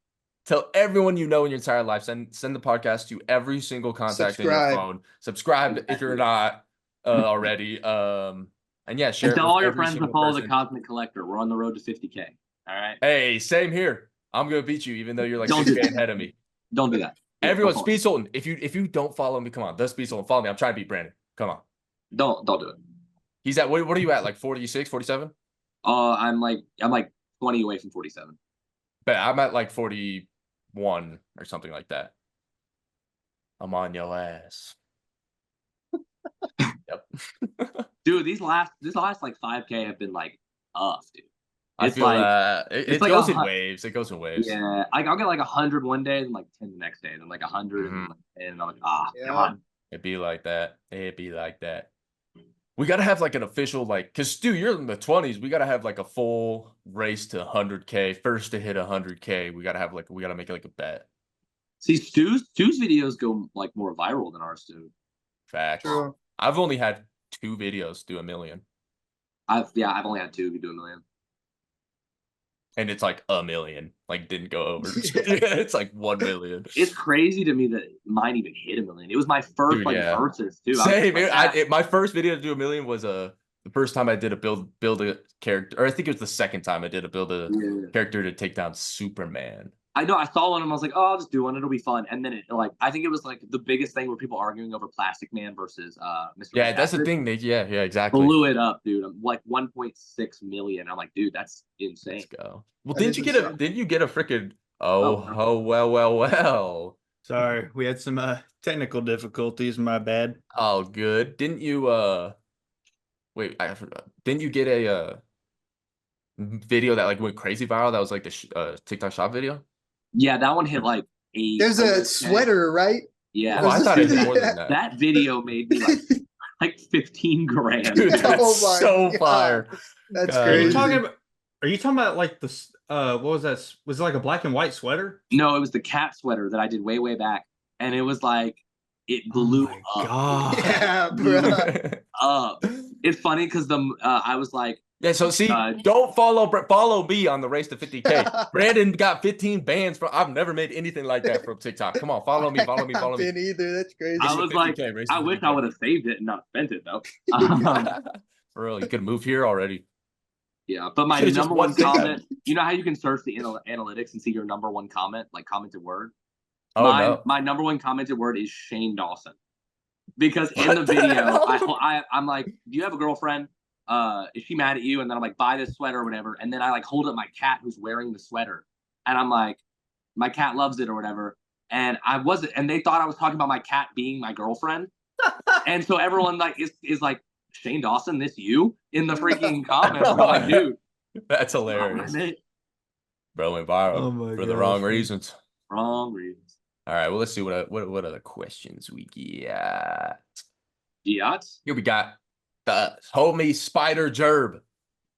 tell everyone you know in your entire life. Send the podcast to every single contact in your Subscribe. phone. Subscribe if you're not already. And yeah, share And it tell with all your every friends to single follow the person. Cosmic Collector. We're on the road to 50K. All right. Hey, same here. I'm gonna beat you, even though you're like Don't do 6K that. ahead of me. Don't do that. Everyone, Don't, Speed Sultan. If you don't follow me, come on. The Speed Sultan, follow me. I'm trying to beat Brandon. Come on. don't do it. He's at what are you at? Like 46, 47? I'm like 20 away from 47. But I'm at like 41 or something like that. I'm on your ass. Yep. Dude, this last like 5K have been like tough, dude. I It's feel like- it it's like goes a in hu- waves. It goes in waves. Yeah, I'll get like 100 one day, then like 10 the next day, then like 100, and then like 10, and I'm like, Yeah. God. It'd be like that. It'd be like that. We gotta have like an official because Stu, you're in the 20s. We gotta have like a full race to 100K. First to hit 100K. We gotta make it like a bet. See, Stu's videos go like more viral than ours do. Facts. True. I've only had 2 videos do 1 million. I've only had 2 do 1 million. And it's like 1 million. Like didn't go over. It's like 1 million. It's crazy to me that mine even hit 1 million. It was my first Dude, like yeah. versus too. Same. Like, My first video to do 1 million was the first time I did a build a character, or I think it was the second time I did a build a yeah. character to take down Superman. I know I saw one and I was like, oh, I'll just do one. It'll be fun. And then it like I think it was like the biggest thing where people arguing over Plastic Man versus Mr. Yeah, that's the Fantastic. thing. Yeah, exactly. Blew it up, dude. I'm like 1.6 million. I'm like, dude, that's insane. Let's go. Well, That didn't is you get a insane. didn't you get a freaking Oh. well. Sorry, we had some technical difficulties. My bad. Oh, good. Didn't you wait, I forgot. Didn't you get a video that like went crazy viral? That was like the TikTok shop video? Yeah, that one hit like 8. There's a sweater, right? Yeah, Oh, I thought it hit more than that. that video made me like 15 grand. Dude, that's Oh my so God. fire. That's God. Are you crazy. talking about? Are you talking about like this? What was that? Was it like a black and white sweater? No, it was the cat sweater that I did way back, and it was like it blew my up. God. Yeah, bro. Up. It's funny because I was like, Yeah, so see, don't follow me on the race to 50K. Brandon got 15 bans from. I've never made anything like that from TikTok. Come on, follow me. I've been either. That's crazy. I was like, I wish I would have saved it and not spent it though. For real, you could move here already. Yeah, but my number one comment, you know how you can search the analytics and see your number one comment, like commented word? Oh, no. My number one commented word is Shane Dawson. Because in the video, I'm like, do you have a girlfriend? Is she mad at you? And then I'm like, buy this sweater or whatever. And then I like hold up my cat who's wearing the sweater. And I'm like, my cat loves it or whatever. And they thought I was talking about my cat being my girlfriend. And so everyone like is like, Shane Dawson, this you? In the freaking comments. I'm like, dude. That's hilarious. Bro went viral for the wrong reasons. Wrong reasons. All right, well, let's see what other questions we got. Yachts? Here we got the homie Spider Jerb.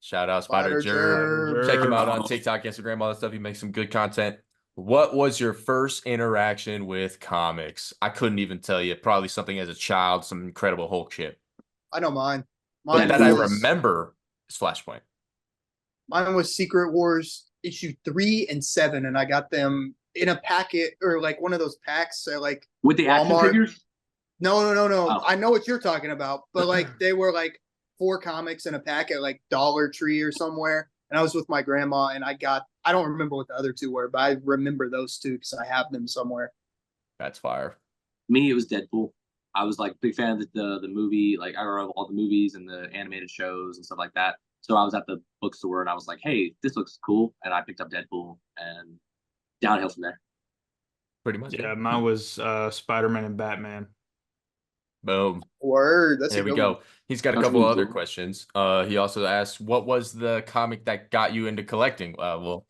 Shout out Spider Jerb. Check him out on TikTok, Instagram, all that stuff. He makes some good content. What was your first interaction with comics? I couldn't even tell you. Probably something as a child, some Incredible Hulk shit. I know mine. But that I remember is Flashpoint. Mine was Secret Wars issue 3 and 7, and I got them in a packet or like one of those packs. Like with the action figures? No. Oh. I know what you're talking about, but like they were like 4 comics in a packet, like Dollar Tree or somewhere. And I was with my grandma, and I don't remember what the other 2 were, but I remember those 2 because I have them somewhere. That's fire. Me, it was Deadpool. I was like big fan of the movie, like I love all the movies and the animated shows and stuff like that. So I was at the bookstore and I was like, hey, this looks cool. And I picked up Deadpool and downhill from there. Pretty much. Yeah, mine was Spider-Man and Batman. Boom. Word. That's there we go. He's got a couple other questions. He also asked, what was the comic that got you into collecting? Well,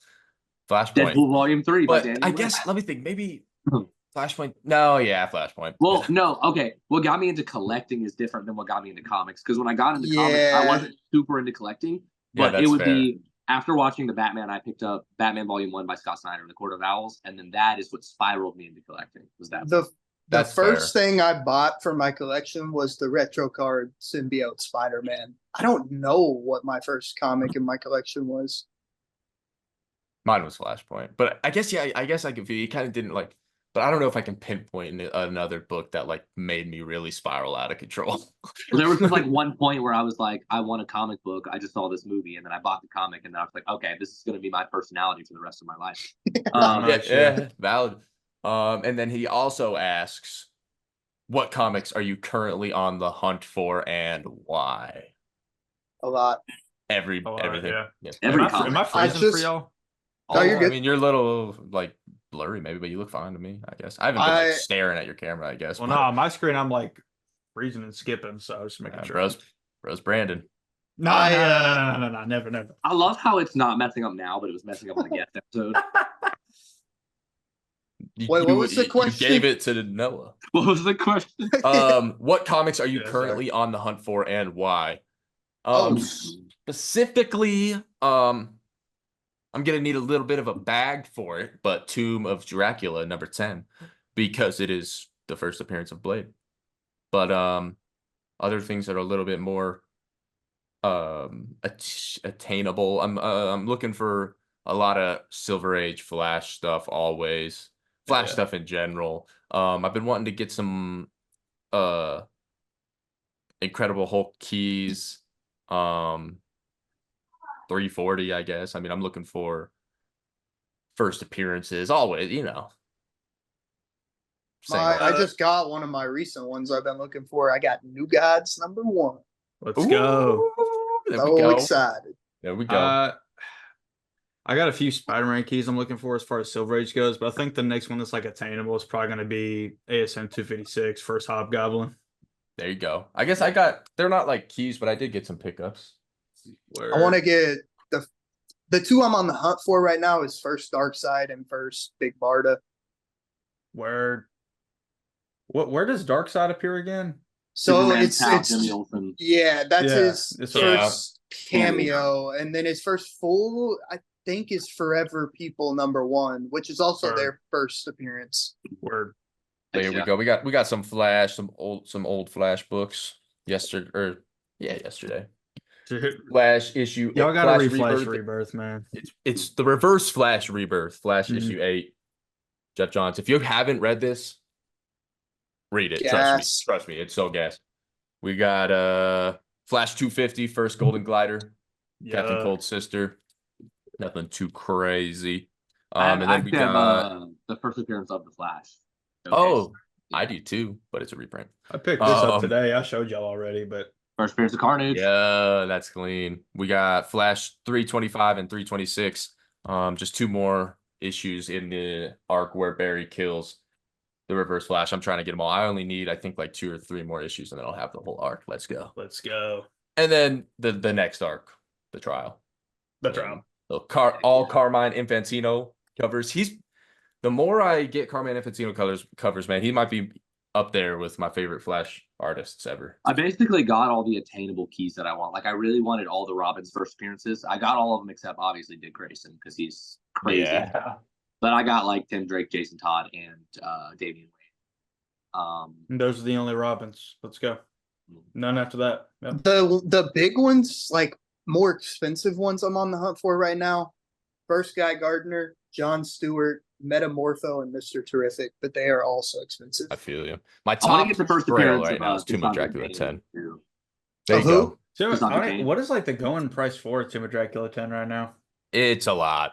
Flashpoint. Deadpool Volume 3. But I guess, let me think, maybe Flashpoint. No, yeah, Flashpoint. Well, no, okay. What got me into collecting is different than what got me into comics. Because when I got into comics, I wasn't super into collecting. But it would be after watching the Batman, I picked up Batman Volume 1 by Scott Snyder, The Court of Owls, and then that is what spiraled me into collecting. Was that the first thing I bought for my collection was the retro card symbiote Spider-Man. I don't know what my first comic in my collection was. Mine was Flashpoint, but I guess I could feel you kind of didn't like. But I don't know if I can pinpoint another book that like made me really spiral out of control. Well, there was just like one point where I was like, I want a comic book. I just saw this movie and then I bought the comic and then I was like, okay, this is going to be my personality for the rest of my life. Yeah, valid. And then he also asks, what comics are you currently on the hunt for and why? A lot. Everything. Yeah. Every comic. Am I freezing for y'all? Oh, you're good. I mean, you're a little like blurry maybe, but you look fine to me, I guess. I haven't been like, staring at your camera, I guess. Well, no, on my screen I'm like freezing and skipping, so I was just making sure. Bro's Brandon. No, never. I love how it's not messing up now, but it was messing up on the guest episode. Wait, what was the question? You gave it to Noah. What was the question? What comics are you currently on the hunt for and why? Specifically, I'm gonna need a little bit of a bag for it, but Tomb of Dracula number 10, because it is the first appearance of Blade. But other things that are a little bit more attainable. I'm looking for a lot of Silver Age Flash stuff always. Flash stuff in general. I've been wanting to get some Incredible Hulk keys. 340, I guess. I mean, I'm looking for first appearances always, you know. I just got one of my recent ones I've been looking for. I got New Gods number 1. Let's go. Excited. There we go. I got a few Spider-Man keys I'm looking for as far as Silver Age goes, but I think the next one that's like attainable is probably going to be ASM 256, First Hobgoblin. There you go. I guess they're not like keys, but I did get some pickups. I want to get the 2 I'm on the hunt for right now is first Darkseid and first Big Barda. Where does Darkseid appear again? So it's yeah, that's his first cameo, and then his first full, I think, is Forever People number 1, which is also their first appearance. Word. There we go. We got some Flash, some old Flash books yesterday, or Yeah, yesterday. Dude, Flash issue. y'all gotta Flash read Flash Rebirth. Rebirth, man. It's the reverse Flash Rebirth. Flash Mhm. issue 8. Jeff Johns. If you haven't read this, read it. Gas. Trust me. It's so gas. We got Flash 250, first Golden Glider. Captain Yeah. Cold's sister. Nothing too crazy. I And then we actually have got the first appearance of the Flash. oh, Yeah. I do too, but it's a reprint. I picked this up Um, today. I showed y'all already, but First appearance of Carnage. Yeah, that's clean. We got Flash 325 and 326. Just 2 more issues in the arc where Barry kills the Reverse Flash. I'm trying to get them all. I only need, I think, like 2 or 3 more issues, and then I'll have the whole arc. Let's go. let's go. And then the next arc, the trial. The trial. So all Carmine Infantino covers. The more I get Carmine Infantino covers, man, he might be up there with my favorite Flash artists ever. I basically got all the attainable keys that I want. Like I really wanted all the Robin's first appearances. I got all of them except obviously Dick Grayson because he's crazy. Yeah. But I got like Tim Drake, Jason Todd, and Damian Wayne. And those are the only Robins. Let's go. None after that. Yep. The big ones, like more expensive ones I'm on the hunt for right now. First Guy Gardner, John Stewart, Metamorpho, and Mr. Terrific, but they are also expensive. I feel you. My I want top to get the first grail appearance right now is Tomb of Dracula 10. Too. There Of you who? go. So, It's not I- okay. what is like the going price for Tomb of Dracula 10 right now? It's a lot.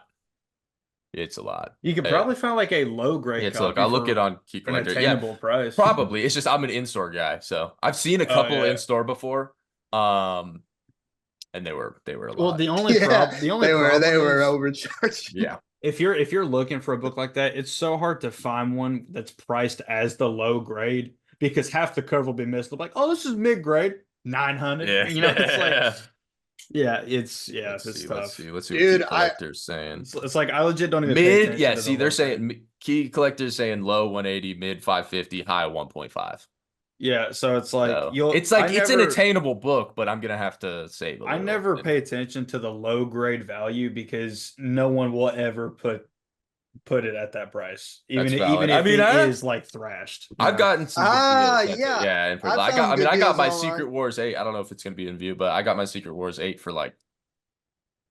It's a lot. You could probably find like a low grade. It's look. I'll look it on Key an Collector. attainable Yeah, price. probably. It's just I'm an in-store guy, so I've seen a couple yeah. in store before. And they were a lot. Well, the only Yeah, problem, the only they problem were is, overcharged. yeah. if you're looking for a book like that, it's so hard to find one that's priced as the low grade because half the cover will be missed. They're like, oh, this is mid grade, 900. Yeah. You know, it's like, it's Let's tough. see what Key Dude, Collector's saying. It's like I legit don't even pay Mid, attention yeah. to See, the they're low saying grade. Key Collector's saying low 180, mid 550, high 1.5. Yeah, so it's like So, you'll. it's like I it's an never- attainable book, but I'm gonna have to save a I little. never pay attention to the low grade value because no one will ever put it at that price, even That's if valid. I mean, it is like thrashed. you I've know? gotten some Ah, good deals. yeah. Yeah. And for, I I found good got deals my online. Secret Wars 8. I don't know if it's gonna be in view, but I got my Secret Wars 8 for like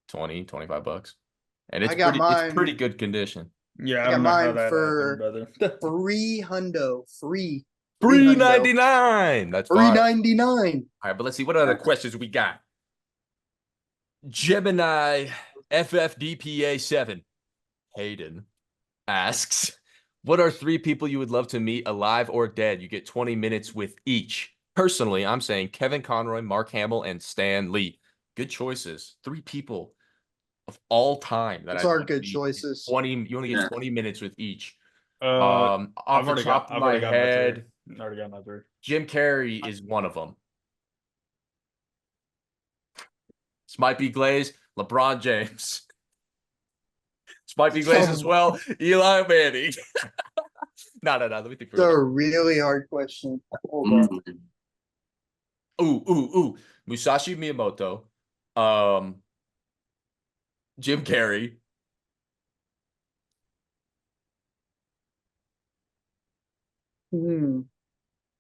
20, 25 bucks. And it's I got it's pretty mine- good condition. Yeah, I I got don't know how mine that for happened, brother. Free hundo, free $3.99. That's fine. All $3.99. right, but let's see what other questions we got. Gemini FFDPA7 Hayden asks, what are 3 people you would love to meet, alive or dead? You get 20 minutes with each. Personally, I'm saying Kevin Conroy, Mark Hamill, and Stan Lee. Good choices. 3 people of all time that Those I'd are want to good meet. choices. 20. You only get Yeah. 20 minutes with each. I've Off the already top got, of I've my already got my head, three. Already got my three. Jim Carrey is one of them. This might be Glaze, LeBron James. This might be Glaze as well. Eli Manning. No. Let me think. It's a really hard question. Hold on. Mm. Musashi Miyamoto. Jim Carrey.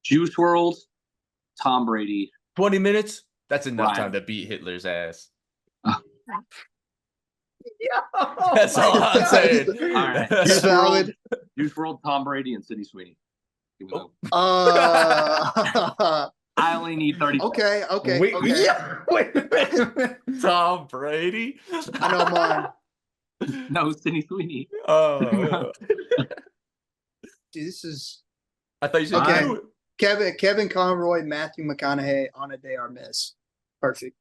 Juice World, Tom Brady. 20 minutes? That's enough Right. time to beat Hitler's ass. Yeah, That's all I'm saying. All right. It's valid. Juice World, Tom Brady, and Sidney Sweeney. Even though Uh, I only need 30. okay. Wait, Okay. yeah. Wait a minute. Tom Brady. I know mine. No, Sidney Sweeney. Oh. Dude, this is I thought you said Okay. you. Kevin Conroy, Matthew McConaughey on a day our miss. Perfect.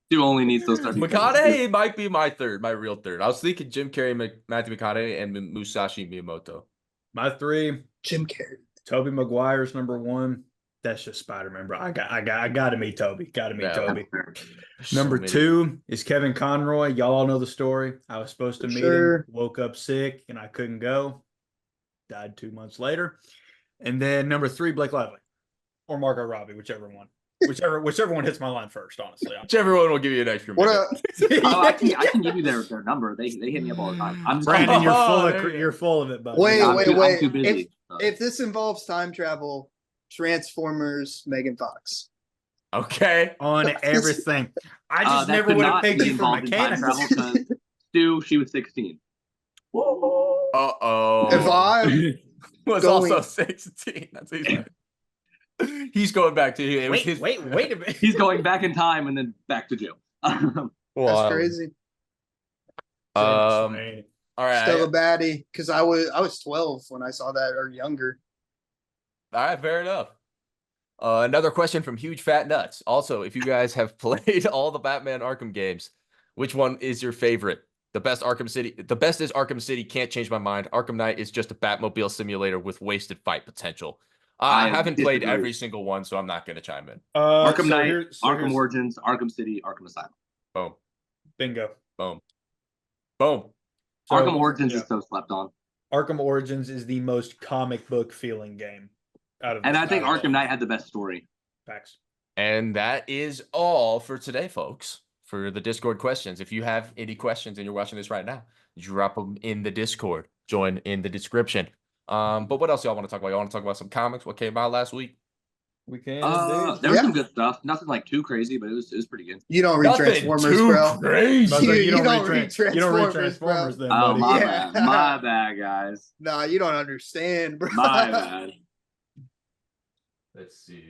Dude only needs those 30. McConaughey might be my real third. I was thinking Jim Carrey, Matthew McConaughey, and Musashi Miyamoto. My three. Jim Carrey. Tobey Maguire's number 1. That's just Spider-Man, bro. I got to meet Toby. Got to meet Yeah. Toby. So Number many. 2 is Kevin Conroy. Y'all all know the story. I was supposed to meet Sure. him. Woke up sick and I couldn't go. Died 2 months later. And then number 3, Blake Lively or Margot Robbie, whichever one. Whichever one hits my line first, honestly. Whichever one will give you an extra What minute. a Oh, I can give you their number. They hit me up all the time. I'm just Brandon, you're Oh, full there of you go. you're full of it, buddy. Wait, I'm wait. too busy. if this involves time travel, Transformers, Megan Fox. Okay. on everything. I just that never could would have not picked be you for involved in time mechanics. travel because Stu, she was 16. Uh-oh. If I'm was going- also 16. That's he's going back to it was Wait, his wait a minute. He's going back in time and then back to jail. that's Wow. crazy. All right. Still a baddie because I was 12 when I saw that or younger. All right, fair enough. Another question from Huge Fat Nuts. Also, if you guys have played all the Batman Arkham games, which one is your favorite? The best is Arkham City. Can't change my mind. Arkham Knight is just a Batmobile simulator with wasted fight potential. I haven't played disagree. every single one, so I'm not going to chime in. Arkham Knight, Arkham Origins, Arkham City, Arkham Asylum. Boom. Bingo. Boom. Boom. So, Arkham Origins yeah. is so slept on. Arkham Origins is the most comic book feeling game out of. And I think out of Arkham Knight had the best story. Facts. And that is all for today, folks, for the Discord questions. If you have any questions and you're watching this right now, drop them in the Discord. Join in the description. But what else y'all want to talk about? Y'all want to talk about some comics? What came out last week? We can. There was some good stuff. Nothing like too crazy, but it was pretty good. You don't read Nothing Transformers, too bro. crazy. You don't read You don't read Transformers, bro. Transformers, then, Oh, buddy. my Yeah. bad. My bad, guys. Nah, you don't understand, bro. My bad. Let's see.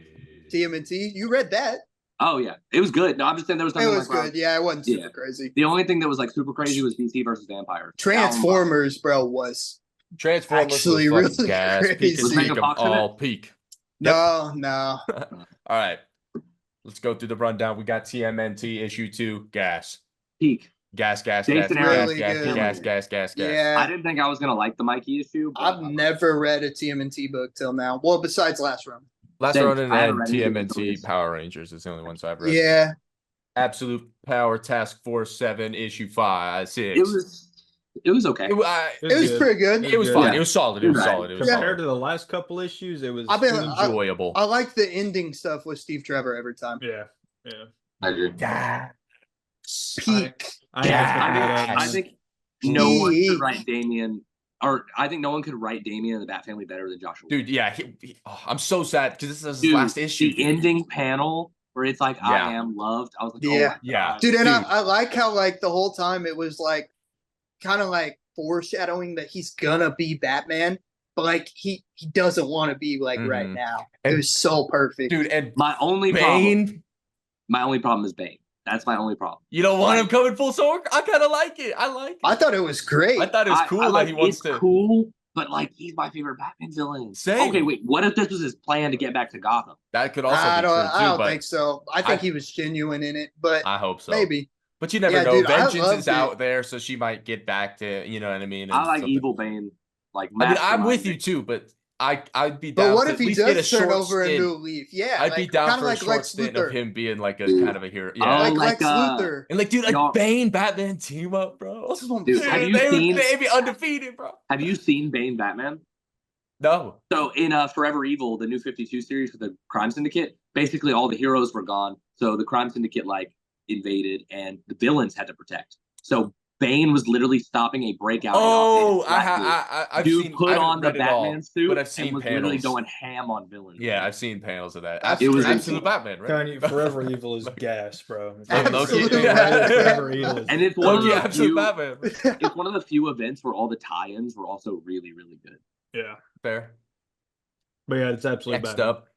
TMNT, you read that? Oh, yeah. It was good. No, I'm just saying there was It nothing was like good. Yeah, it wasn't super Yeah. crazy. The only thing that was like super crazy was DC versus Vampires. Transformers, bro, was Transformers actually was fucking really gas. Peak crazy. and Was peak Megan of Fox in it? all peak. no. All right. Let's go through the rundown. We got TMNT issue 2, gas. Peak. Gas, gas, Jason gas, gas, Aaron- gas, Really gas, good. gas, gas, gas, gas. Yeah. I didn't think I was gonna like the Mikey issue. But I've never read a TMNT book till now. Well, besides last round. Last Same. Ronin I haven't and read any of the TMNT stories. Power Rangers is the only ones I've read. Yeah. Absolute Power Task Force 7, issue 5, 6. It was okay. It was good. pretty good. It was good. fine. Yeah. It was solid. It was solid. It was Yeah. Compared solid. to the last couple issues, it was. I've been- Enjoyable. I like the ending stuff with Steve Trevor every time. Yeah. I agree. Yeah. Peak. I ain't gonna pick it up, I man. think no one Peak. could write Damian, or I think no one could write Damian and the Bat Family better than Joshua. Dude, yeah. I'm so sad because this is his Dude, last issue. the ending panel where it's like Yeah. I am loved. I was like, Yeah. oh my Yeah. God. Dude, and Dude. I like how like the whole time it was like kind of like foreshadowing that he's gonna be Batman, but like he doesn't want to be like right Mhm. now. And- it was so perfect. Dude, and My only Bane, problem is Bane. That's my only problem. you don't want him coming full circle? I kind of like it. I like it. I thought it was great. I thought it was cool I like, that he wants it's to. cool, but like he's my favorite Batman villain. Same. Okay, wait. What if this was his plan to get back to Gotham? That could also I be true don't, too, I don't but think so. I think I- he was genuine in it, but I hope so. maybe. But you never Yeah, know. dude, I Vengeance loved is it. out there, so she might get back to, you know what I mean? I and like something. evil Bane. Like I mean, I'm with mastermind you Bane. too, but I'd be down But what to if at he least get a does turn short over a stint. new leaf? Yeah, I'd be down kinda for a like short Lex stint Luthor. of him being like a Dude. kind of a hero. Oh, Yeah. like like, Lex Luthor. And like, dude, like y'all- Bane Batman team up, bro. Dude, have you seen- they'd be undefeated, bro. Have you seen Bane Batman? No. So in Forever Evil, the new 52 series for the Crime Syndicate, basically all the heroes were gone. So the Crime Syndicate like invaded, and the villains had to protect. So Bane was literally stopping a breakout. Oh, in Black Bolt. I've Dude seen. I put haven't on the read it all, Batman suit but I've seen and was panels. literally going ham on villains. Yeah, I've seen panels of that. That's It was Absolute insane. Batman, right? Telling you, Forever Evil is gas, bro. Absolutely. Forever Evil is And it's one of Loki, the absolute few, Batman. it's one of the few events where all the tie-ins were also really, really good. yeah. Fair. But yeah, it's absolutely Next bad. up,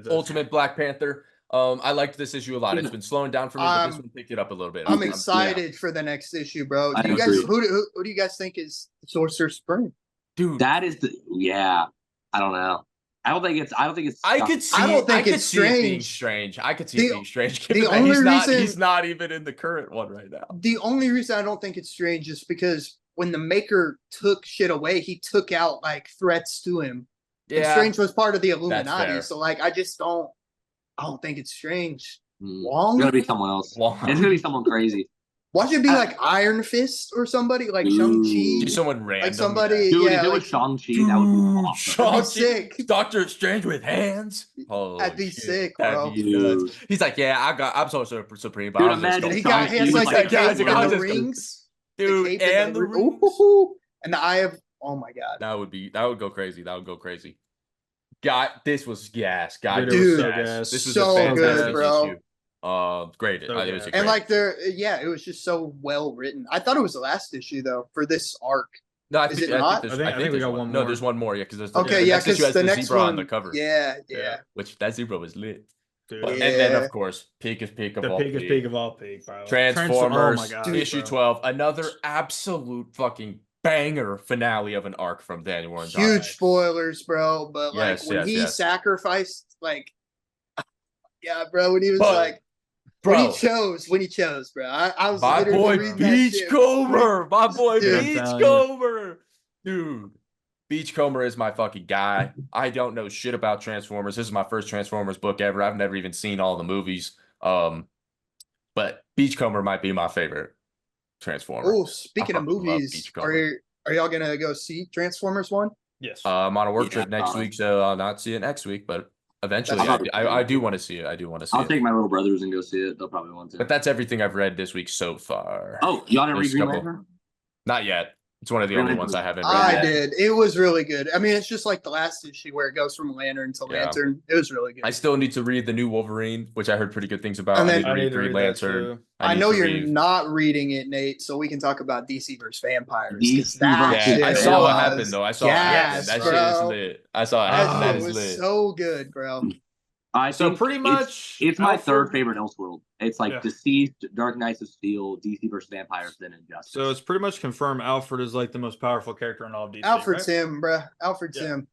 Ultimate Black Panther. I liked this issue a lot. It's been slowing down for me, but this one picked it up a little bit. I'm excited for the next issue, bro. I Do you guys, agree. who do you guys think is Sorcerer Supreme? dude. That is I don't know. I don't think it's I could see. I don't think I could it's see it being strange. strange. I could see it The- being strange. the given that only reason- he's not even in the current one right now. The only reason I don't think it's strange is because when the Maker took shit away, he took out like threats to him. And Yeah, Strange was part of the fair. Illuminati, so like I don't think it's strange. Wong? It's gonna be someone else. Wow. It's gonna be someone crazy. Watch it be like Iron Fist or somebody like Ooh. Shang-Chi. just someone random. Like somebody, Dude, yeah, if it like, was Shang-Chi, that would be awesome. Shang- that'd be sick. Doctor Strange with hands. Oh, That'd be shit. sick, That'd bro. be Dude. nuts. He's like, yeah, I'm Sorcerer Supreme, but Dude, I'm just imagine gonna He Shang-Chi got was hands like like, the guys, cape I and was the just- rings. dude, the cape and the rings. Ooh, and the eye of, oh my god. That would go crazy. That would go crazy. this was gas. God, Dude, this it was was so gas. This was so a good, fantastic bro. issue. Great. So It was a gas. great And like issue. it was just so well written. I thought it was the last issue though for this arc. No, Is it not? there's, I think we there's got one. one No, more. there's one more. Yeah, because there's Okay, the yeah, next issue because has the the next zebra one, on the cover. yeah. Which that zebra was lit. Dude. But Yeah. and then of course, peak of The all biggest peak of all peak, bro. Transformers, Oh my gosh, Dude, issue bro. 12, another absolute fucking banger finale of an arc from Daniel Warren's Huge arc. spoilers, bro. But like Yes, when yes, he yes. sacrificed, like, yeah, bro. When he was But, like, bro, when he chose, bro. I was my literally boy reading that shit. Beachcomber, my boy Dude, I'm telling you. Beachcomber, dude. Beachcomber is my fucking guy. I don't know shit about Transformers. This is my first Transformers book ever. I've never even seen all the movies. But Beachcomber might be my favorite Transformer. Oh, speaking of fucking love movies, Beachcomber. are y'all gonna go see Transformers one? Yes. I'm on a work Yeah, trip next week, so I'll not see it next week. But eventually, That's I do want to see it. I do want to see I'll it. take my little brothers and go see it. They'll probably want to. But that's everything I've read this week so far. Oh, y'all didn't read There's a Green couple- Lantern? Not yet. It's one of the Green only Lantern ones I was- haven't read I yet. did. It was really good. I mean, it's just like the last issue where it goes from Lantern to Yeah. Lantern. It was really good. I still need to read the new Wolverine, which I heard pretty good things about. And I then- need to I read need to Green read that Lantern. too. I need know to you're read- not reading it, Nate, so we can talk about DC versus Vampires. 'cause DC that versus- Yeah, shit I saw what was happened though. I saw what happened. gas, That bro. shit is lit. I saw it That happen. That shit is was lit. so good, bro. I So think pretty much, it's my third Alfred- favorite Elseworld. It's like Yeah. Deceased, Dark Knights of Steel, DC versus Vampires, then Injustice. So it's pretty much confirmed Alfred is like the most powerful character in all of DC. Alfred's right? him, bro. Alfred's Yeah. him.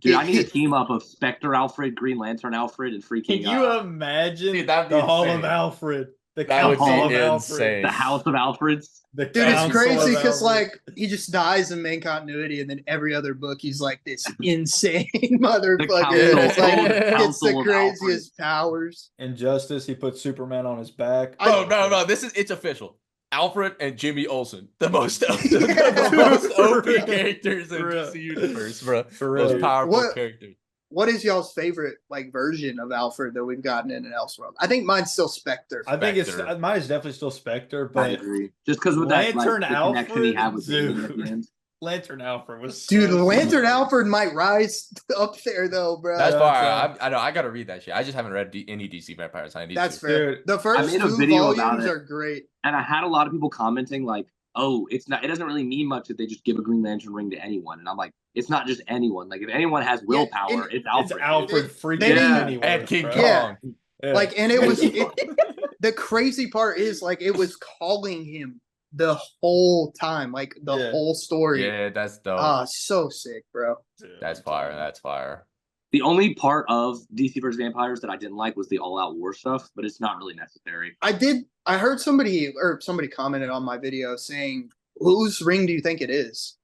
Dude, I need a team up of Spectre Alfred, Green Lantern Alfred, and Can freaking you imagine Dude, that'd be the Hall of insane. Alfred? The That would Council be of Alfred. insane. the House of Alfreds. The Dude, it's Council crazy of because Alfred. like he just dies in main continuity, and then every other book he's like this insane motherfucker. Council- It's like the gets Council the of craziest powers. Injustice, he put Superman on his back. Oh no, it's official. Alfred and Jimmy Olsen, the most Yeah. the most For OP real. characters in For real. DC universe, bro. For real. Most powerful What- characters. What is y'all's favorite like version of Alfred that we've gotten in an Elseworld? I think mine's still Spectre. I think it's Spectre. mine is definitely still Spectre, I but agree. Just because with that Lantern like, the connection he Alfred, had with Damien at dude. the end. Lantern Alfred was Dude, so Lantern sick. Alfred might rise up there though, bro. That's Yeah, fire. so- I know. I gotta read that shit. I just haven't read any DC vampires. I need That's to. fair. Dude, The first made a two video about volumes it. are great. And I had a lot of people commenting like, "Oh, it doesn't really mean much if they just give a Green Lantern ring to anyone." And I'm like, it's not just anyone. Like if anyone has willpower, and it's It's Alfred. Alfred They freaking didn't- Pennyworth, And King bro. Kong. Yeah. Yeah. Like, and it was the crazy part is like it was calling him the whole time, like the Yeah. whole story. Yeah, that's dope. Ah, so sick, bro. Dude, That's I'm fire. telling you. That's fire. The only part of DC vs. Vampires that I didn't like was the all-out war stuff, but it's not really necessary. I heard somebody commented on my video saying, whose ring do you think it is?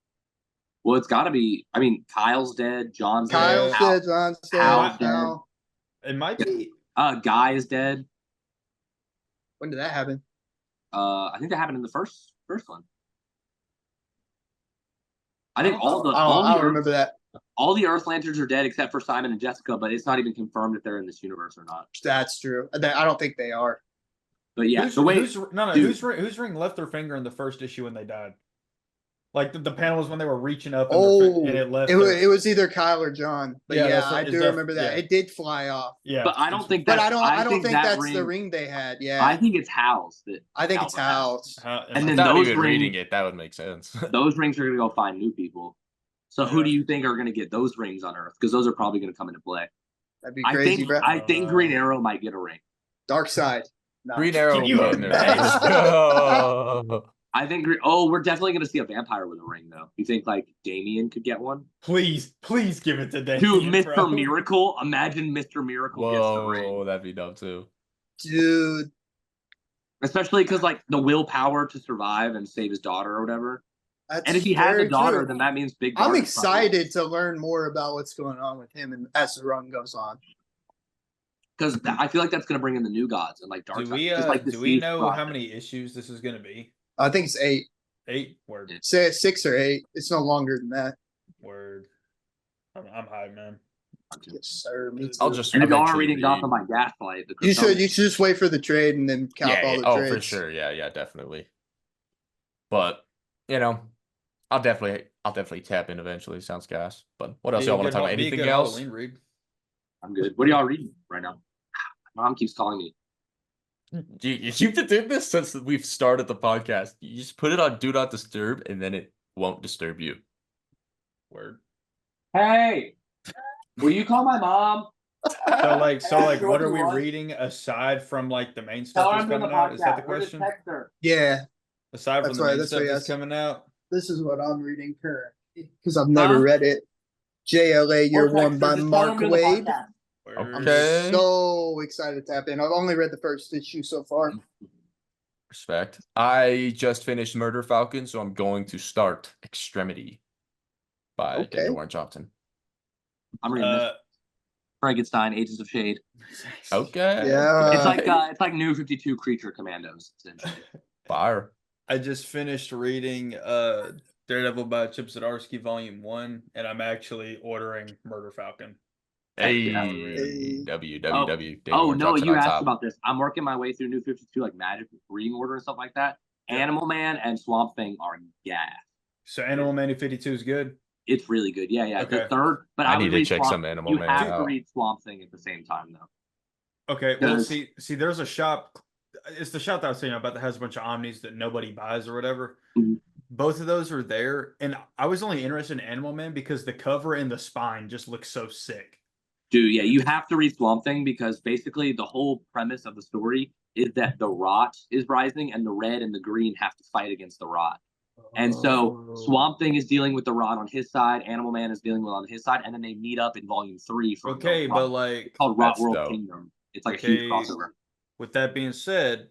Well, it's got to be. I mean, Kyle's dead. John's Kyle dead. said, John said, Hal's dead. Hal. It might be. Guy is dead. When did that happen? I think that happened in the first one. I think I don't remember that. all the Earth Lanterns are dead except for Simon and Jessica, but it's not even confirmed if they're in this universe or not. That's true. I don't think they are. But yeah, Who's, the way dude. whose ring left their finger in the first issue when they died? Like the panel was when they were reaching up and, Oh, and it left. it was either Kyle or John. But Yeah, yeah, that's I it's do def- remember that. yeah. It did fly off. Yeah, but I don't think But that. I don't think that that's the ring they had. Yeah. I think it's Hal's. I think it's Hal's. Hal's. And then Without those even rings- reading it, that would make sense. Those rings are gonna go find new people. So who Yeah. do you think are gonna get those rings on Earth? Because those are probably gonna come into play. That'd be I crazy, think bro. I think Green Arrow might get a ring. Dark side. No. Green Arrow. Can you getting it. imagine? I think. We're definitely gonna see a vampire with a ring, though. You think like Damien could get one? please give it to Damien, Dude, Mr. bro. Miracle. Imagine Mr. Miracle gets the ring. Whoa, that'd be dope too. Dude. Especially because like the willpower to survive and save his daughter or whatever. That's And if he has very a daughter, true. then that means Big. I'm Daughter's excited to learn more about what's going on with him and as the run goes on. because I feel like that's gonna bring in the new gods and like dark. Do we just like the do we Siege know Prophet. how many issues this is going to be? I think it's 8. 8 word. Say it's 6 or 8. It's no longer than that. Word. I'm high, man. Yes, sir. Me too. I'll just. And if y'all aren't eventually reading read. Gotham by Gaslight, the You should Kryptonian- just wait for the trade and then count all the Oh, trades. for sure. Yeah, definitely. But you know, I'll definitely tap in eventually. Sounds gas. But what else Be y'all a want to good talk Hall- about? be a Anything good else? Halloween read. I'm good. What are y'all reading right now? My mom keeps calling me. You've been doing this since we've started the podcast. You just put it on Do Not Disturb, and then it won't disturb you. Word. Hey, will you call my mom? So like, Hey, what are we what? reading aside from like the main Tell stuff her that's I'm doing the coming out? Is that the podcast. Or just question? text her. Yeah, Aside from That's the right, main that's stuff what he that's asked. coming out. this is what I'm reading currently because I've never Huh? read it. JLA Year Or text One her. by Just tell her Mark I'm doing the Wade. podcast. I'm Okay. so excited to tap in. I've only read the first issue so far. Respect. I just finished Murder Falcon, so I'm going to start Extremity by Okay. Daniel Warren Johnson. I'm reading this. Frankenstein, Agents of Shade. Okay. Yeah. It's like New 52 Creature Commandos, essentially. Fire. I just finished reading Daredevil by Chip Zdarsky Volume 1, and I'm actually ordering Murder Falcon. Hey, Hey. WWW. Oh no, you asked about this. I'm working my way through New 52, like magic reading order and stuff like that. Yeah. Animal Man and Swamp Thing are gas. So Animal Man 52 is good. It's really good. Yeah. Okay. The third, but I would need to read check Swamp, some Animal you Man have to out. read Swamp Thing at the same time though. Okay, well, Does- see, there's a shop. It's the shop that I was saying about that has a bunch of Omnis that nobody buys or whatever. Mhm. Both of those are there, and I was only interested in Animal Man because the cover and the spine just look so sick. Dude, yeah, you have to read Swamp Thing because basically the whole premise of the story is that the rot is rising and the red and the green have to fight against the rot. And so Swamp Thing is dealing with the rot on his side, Animal Man is dealing with it on his side, and then they meet up in volume 3 for Okay, the but Rot- like, it's called Rot That's World dope. Kingdom. It's like a huge Okay. crossover. with that being said,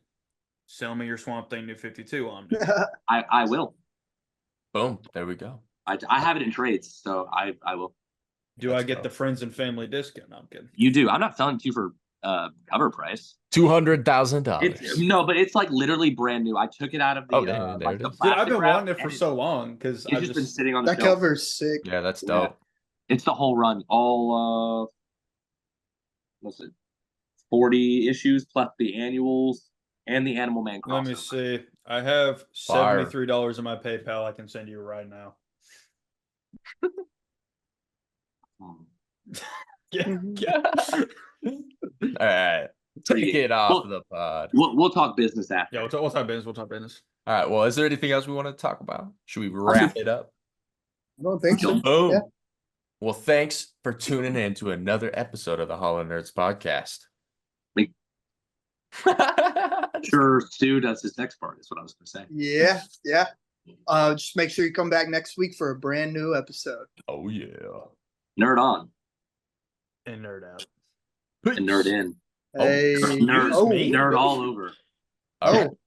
sell me your Swamp Thing New 52 Omni. I will. Boom. There we go. I have it in trades, so I will. Do Let's I get go. the friends and family discount? No, I'm kidding. You do. I'm not selling it to you for cover price. $200,000. No, but it's like literally brand new. I took it out of the Oh, there like it the is. Dude, I've plastic been wrap, wanting it for and so long because it's I just been sitting on the That shelf. cover's sick. Yeah, that's Yeah. dope. It's the whole run. All what's it? 40 issues plus the annuals and the Animal Man crossover. Let me see. I have Fire. $73 in my PayPal. I can send you right now. Yeah. All right. Take it off the pod. We'll talk business after. Yeah, we'll talk business. We'll talk business. All right. Well, is there anything else we want to talk about? Should we wrap it up? I don't think so. Boom. Yeah. Well, thanks for tuning in to another episode of the Hall of Nerds podcast. Wait. Sure, Stu does his next part. Is what I was going to say. Yeah, yeah. Just make sure you come back next week for a brand new episode. Oh, yeah. Nerd on And nerd out. and nerd in. Hey, Nerd, oh, me? nerd all over. All right. oh,